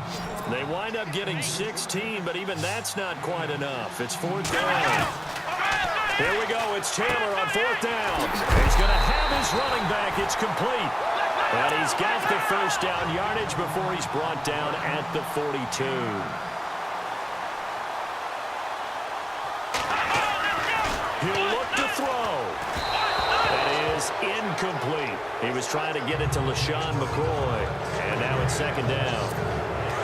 They wind up getting 16, but even that's not quite enough. It's 4th down. Here we go. It's Taylor on 4th down. He's going to have his running back. It's complete. And he's got the 1st down yardage before he's brought down at the 42. He'll look to throw. That is incomplete. He was trying to get it to LaShawn McCoy. And now it's 2nd down.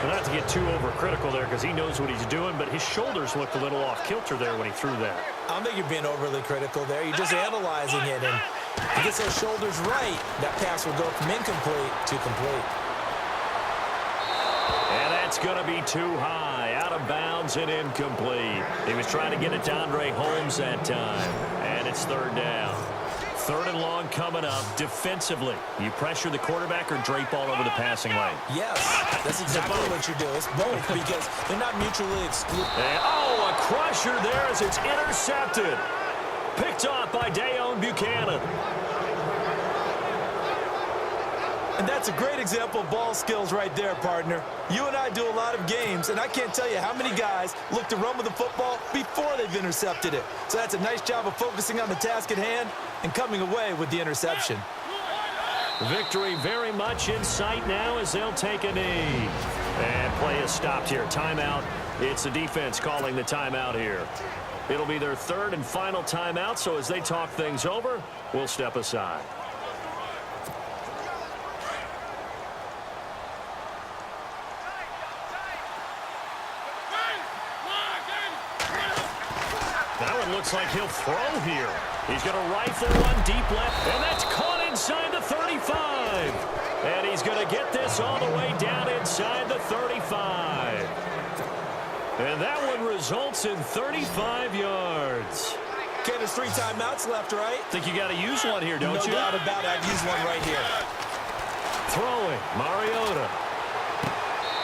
Well, not to get too overcritical there because he knows what he's doing, but his shoulders looked a little off kilter there when he threw that. I don't think you're being overly critical there. You're just analyzing it, and if he gets those shoulders right, that pass will go from incomplete to complete. And that's going to be too high, out of bounds and incomplete. He was trying to get it to Andre Holmes that time, and it's 3rd down. 3rd and long coming up. Defensively, you pressure the quarterback or drape all over the passing lane? Yes, that's exactly what you do. It's both because they're not mutually exclusive. Oh, a crusher there as it's intercepted. Picked off by Dayon Buchanan. And that's a great example of ball skills right there, partner. You and I do a lot of games, and I can't tell you how many guys look to run with the football before they've intercepted it. So that's a nice job of focusing on the task at hand and coming away with the interception. Victory very much in sight now as they'll take a knee. And play is stopped here. Timeout. It's the defense calling the timeout here. It'll be their third and final timeout, so as they talk things over, we'll step aside. That one looks like he'll throw here. He's going to rifle one deep left, and that's caught inside the 35. And he's going to get this all the way down inside the 35. And that one results in 35 yards. Okay, there's 3 timeouts left, right? Think you got to use one here, don't you? No doubt about it. I'd use one right here. Throwing, Mariota.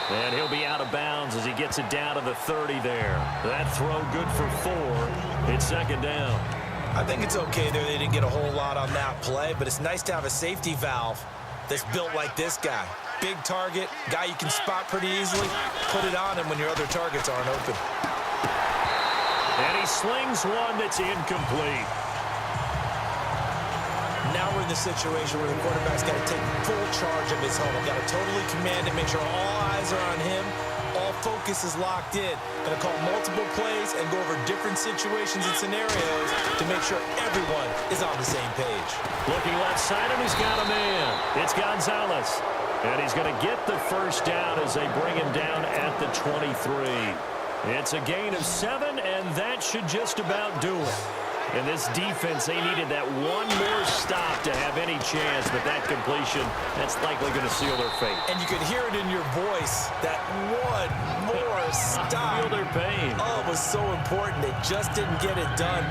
And he'll be out of bounds as he gets it down to the 30 there. That throw good for 4. It's second down. I think it's okay there. They didn't get a whole lot on that play, but it's nice to have a safety valve that's built like this guy. Big target, guy you can spot pretty easily. Put it on him when your other targets aren't open. And he slings one that's incomplete. Now we're in the situation where the quarterback's got to take full charge of his home. Got to totally command it, make sure all eyes are on him. All focus is locked in. Going to call multiple plays and go over different situations and scenarios to make sure everyone is on the same page. Looking left side, and he's got a man. It's Gonzalez. And he's going to get the first down as they bring him down at the 23. It's a gain of 7, and that should just about do it. And this defense, they needed that one more stop to have any chance, but that completion, that's likely going to seal their fate. And you could hear it in your voice, that one more stop. I feel their pain. Oh, it was so important. They just didn't get it done.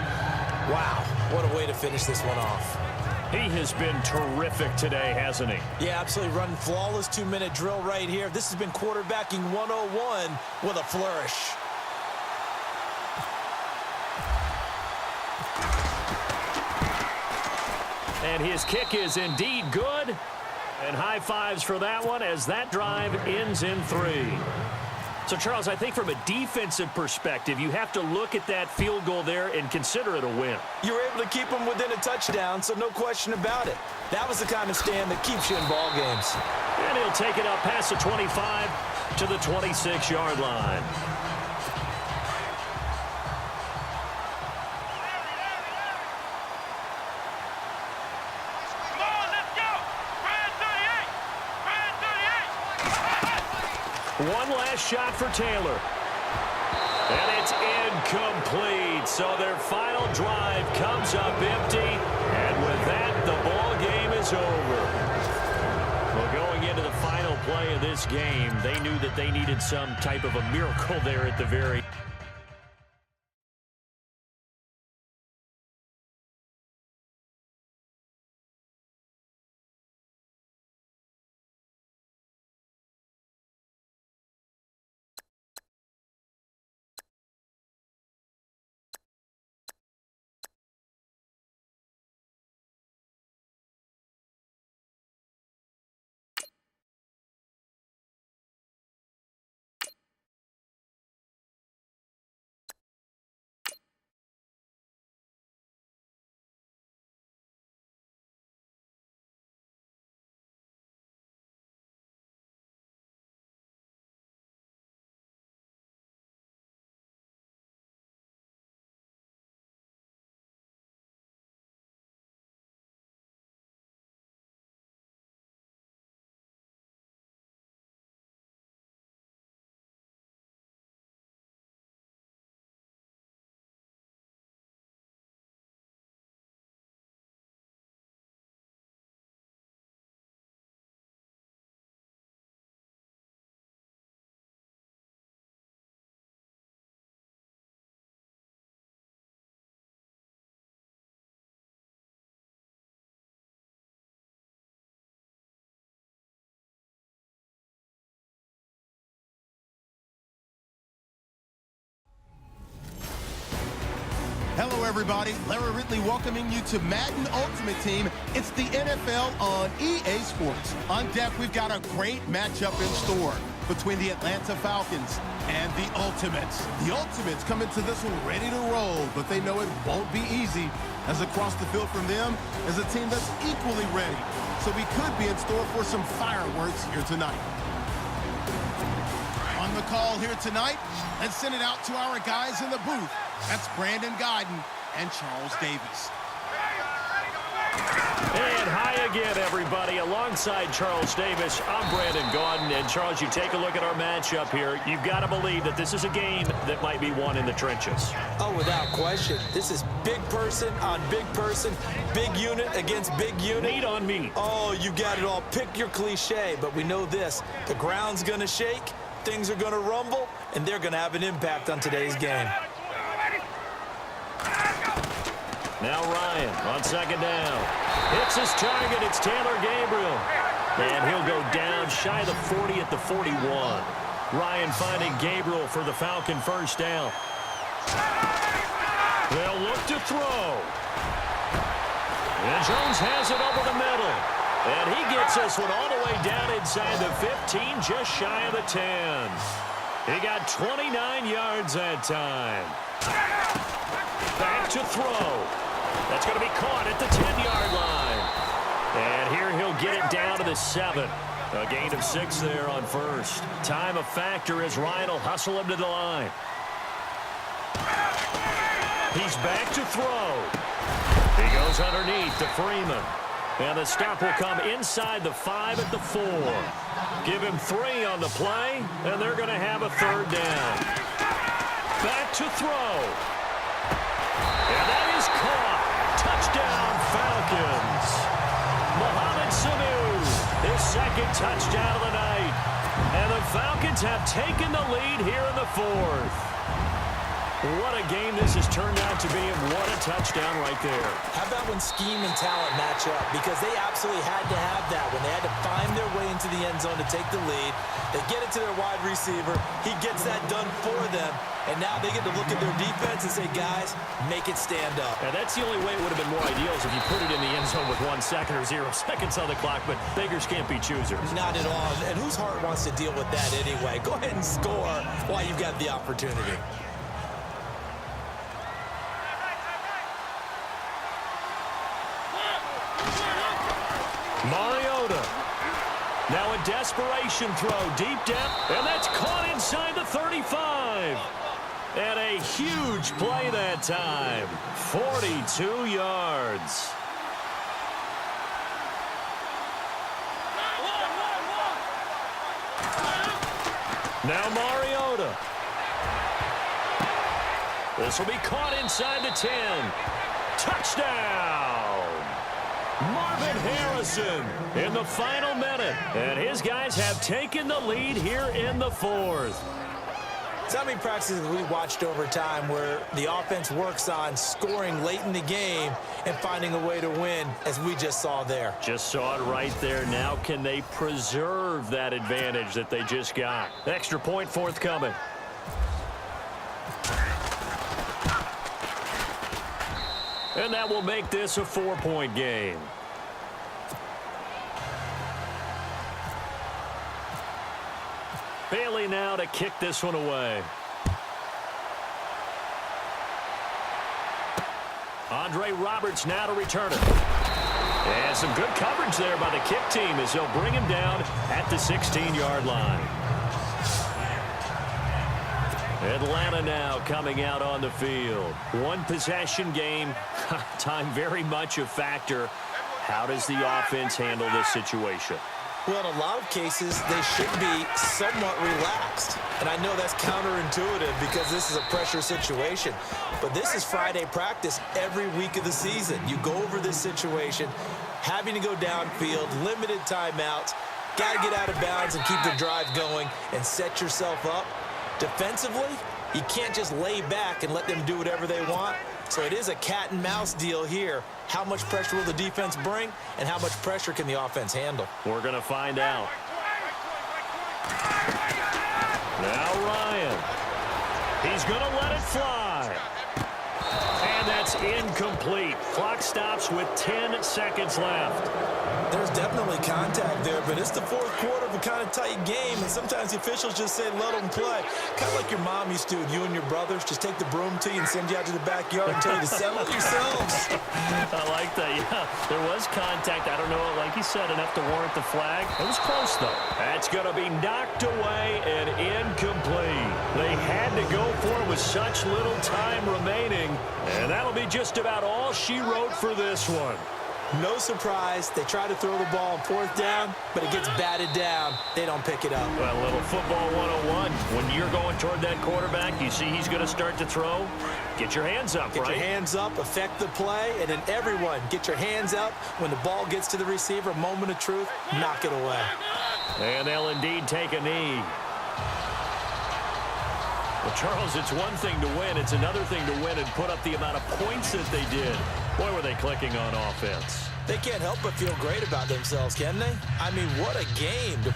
Wow, what a way to finish this one off. He has been terrific today, hasn't he? Yeah, absolutely. Running flawless 2-minute drill right here. This has been quarterbacking 101 with a flourish. And his kick is indeed good. And high fives for that one as that drive ends in 3. So, Charles, I think from a defensive perspective, you have to look at that field goal there and consider it a win. You were able to keep them within a touchdown, so no question about it. That was the kind of stand that keeps you in ball games. And he'll take it up past the 25 to the 26-yard line. One last shot for Taylor. And it's incomplete. So their final drive comes up empty. And with that, the ball game is over. Well, going into the final play of this game, they knew that they needed some type of a miracle there at the very Hello, everybody. Larry Ridley welcoming you to Madden Ultimate Team. It's the NFL on EA Sports. On deck, we've got a great matchup in store between the Atlanta Falcons and the Ultimates. The Ultimates come into this one ready to roll, but they know it won't be easy, as across the field from them is a team that's equally ready. So we could be in store for some fireworks here tonight. On the call here tonight, let's send it out to our guys in the booth. That's Brandon Guyton and Charles Davis. And hi again, everybody. Alongside Charles Davis, I'm Brandon Guyton. And Charles, you take a look at our matchup here. You've got to believe that this is a game that might be won in the trenches. Oh, without question. This is big person on big person, big unit against big unit. Meat on meat. Oh, you got it all. Pick your cliche, but we know this. The ground's going to shake, things are going to rumble, and they're going to have an impact on today's game. Now Ryan on second down. Hits his target. It's Taylor Gabriel. And he'll go down shy of the 40 at the 41. Ryan finding Gabriel for the Falcon first down. They'll look to throw. And Jones has it over the middle. And he gets this one all the way down inside the 15, just shy of the 10. He got 29 yards that time. Back to throw. That's going to be caught at the 10-yard line. And here he'll get it down to the 7. A gain of 6 there on first. Time a factor as Ryan will hustle him to the line. He's back to throw. He goes underneath to Freeman. And the stop will come inside the 5 at the 4. Give him 3 on the play, and they're going to have a third down. Back to throw. And that is caught. Touchdown, Falcons. Mohamed Sanu, his second touchdown of the night. And the Falcons have taken the lead here in the 4th. What a game this has turned out to be, and what a touchdown right there. How about when scheme and talent match up? Because they absolutely had to have that when they had to find their way into the end zone to take the lead. They get it to their wide receiver. He gets that done for them. And now they get to look at their defense and say, guys, make it stand up. And that's the only way it would have been more ideal is if you put it in the end zone with 1 second or 0 seconds on the clock, but beggars can't be choosers. Not at all. And whose heart wants to deal with that anyway? Go ahead and score while you've got the opportunity. Mariota. Now a desperation throw deep down, and that's caught inside the 35. And a huge play that time. 42 yards. Now Mariota. This will be caught inside the 10. Touchdown! Marvin Harrison in the final minute. And his guys have taken the lead here in the 4th. So how many practices have we watched over time where the offense works on scoring late in the game and finding a way to win, as we just saw there? Just saw it right there. Now can they preserve that advantage that they just got? Extra point forthcoming. And that will make this a 4-point game. Bailey now to kick this one away. Andre Roberts now to return it. And some good coverage there by the kick team as they'll bring him down at the 16-yard line. Atlanta now coming out on the field. One possession game. Time very much a factor. How does the offense handle this situation? Well, in a lot of cases, they should be somewhat relaxed. And I know that's counterintuitive because this is a pressure situation. But this is Friday practice every week of the season. You go over this situation, having to go downfield, limited timeouts, got to get out of bounds and keep the drive going and set yourself up. Defensively, you can't just lay back and let them do whatever they want. So it is a cat and mouse deal here. How much pressure will the defense bring, and how much pressure can the offense handle? We're going to find out. Now Ryan. He's going to let it fly. And And that's incomplete. Clock stops with 10 seconds left. There's definitely contact there, but it's the fourth quarter of a kind of tight game, and sometimes the officials just say let them play. Kind of like your mom used to with you and your brothers. Just take the broom to you and send you out to the backyard and tell you to settle yourselves. I like that, yeah. There was contact. I don't know, like you said, enough to warrant the flag. It was close, though. That's going to be knocked away and incomplete. They had to go for it with such little time remaining, and that'll be just about all she wrote for this one. No surprise. They try to throw the ball on fourth down, but it gets batted down. They don't pick it up. Well, a little football 101. When you're going toward that quarterback, you see he's going to start to throw. Get your hands up, Get right? your hands up, affect the play, and then everyone get your hands up. When the ball gets to the receiver, moment of truth, knock it away. And they'll indeed take a knee. Well, Charles, it's one thing to win. It's another thing to win and put up the amount of points that they did. Boy, were they clicking on offense. They can't help but feel great about themselves, can they? I mean, what a game.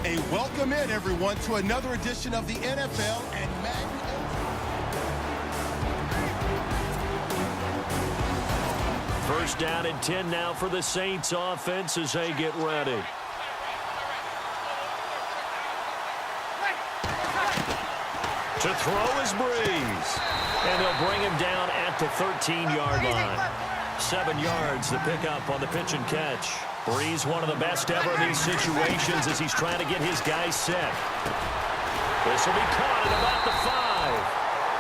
A welcome in, everyone, to another edition of the NFL and Madden. First down and 10 now for the Saints offense as they get ready. To throw is Breeze. And they'll bring him down at the 13-yard line. 7 yards, the pickup on the pitch and catch. Breeze, one of the best ever in these situations as he's trying to get his guys set. This will be caught at about the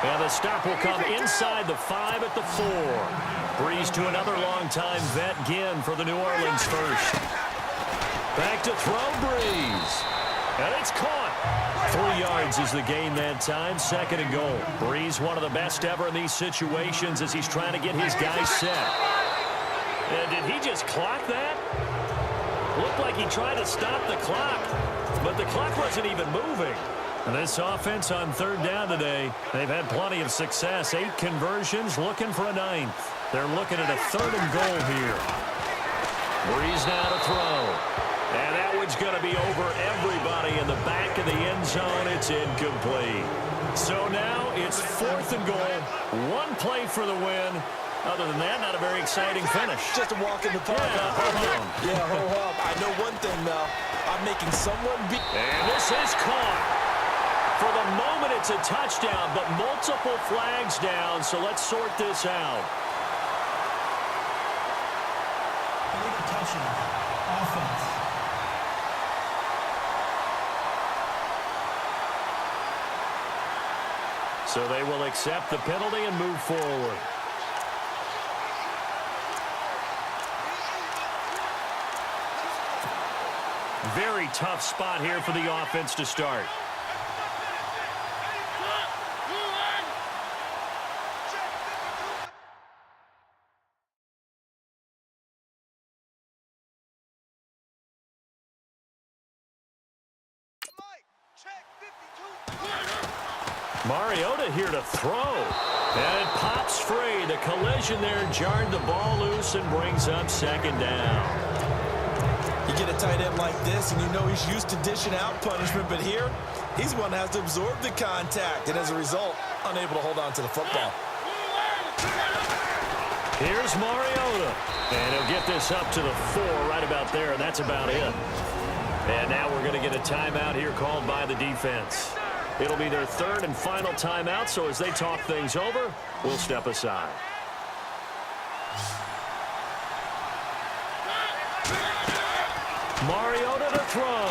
5. And the stop will come inside the 5 at the 4. Breeze to another long-time vet, Ginn, for the New Orleans first. Back to throw, Breeze. And it's caught. 3 yards is the gain that time, 2nd and goal. Breeze, one of the best ever in these situations as he's trying to get his guys set. And did he just clock that? Looked like he tried to stop the clock, but the clock wasn't even moving. And this offense on 3rd down today, they've had plenty of success. 8 conversions, looking for a 9th. They're looking at a 3rd and goal here. Breeze now to throw. And that one's going to be over everybody in the back of the end zone. It's incomplete. So now it's 4th and goal. 1 play for the win. Other than that, not a very exciting finish. Just a walk in the park. Yeah, ho hum. I know one thing, though. I'm making someone beat. And this is caught. For the moment, it's a touchdown, but multiple flags down, so let's sort this out. Illegal touching. Offense. So they will accept the penalty and move forward. Very tough spot here for the offense to start. Mariota here to throw. And it pops free. The collision there jarred the ball loose and brings up second down. You get a tight end like this, and you know he's used to dishing out punishment, but here, he's the one that has to absorb the contact, and as a result, unable to hold on to the football. Here's Mariota. And he'll get this up to the 4 right about there, and that's about it. And now we're going to get a timeout here called by the defense. It'll be their third and final timeout, so as they talk things over, we'll step aside. Mariota to throw.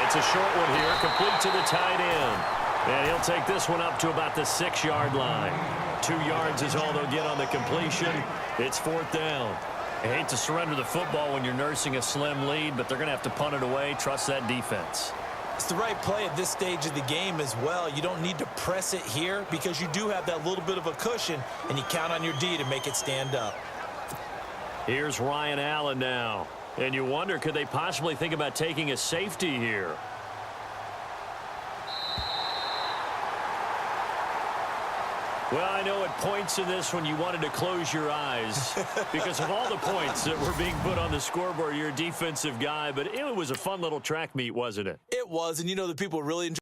It's a short one here, complete to the tight end. And he'll take this one up to about the 6-yard line. 2 yards is all they'll get on the completion. It's 4th down. I hate to surrender the football when you're nursing a slim lead, but they're going to have to punt it away. Trust that defense. It's the right play at this stage of the game as well. You don't need to press it here because you do have that little bit of a cushion, and you count on your D to make it stand up. Here's Ryan Allen now. And you wonder, could they possibly think about taking a safety here? Well, I know at points in this one you wanted to close your eyes because of all the points that were being put on the scoreboard. You're a defensive guy, but it was a fun little track meet, wasn't it? It was, and you know the people really enjoyed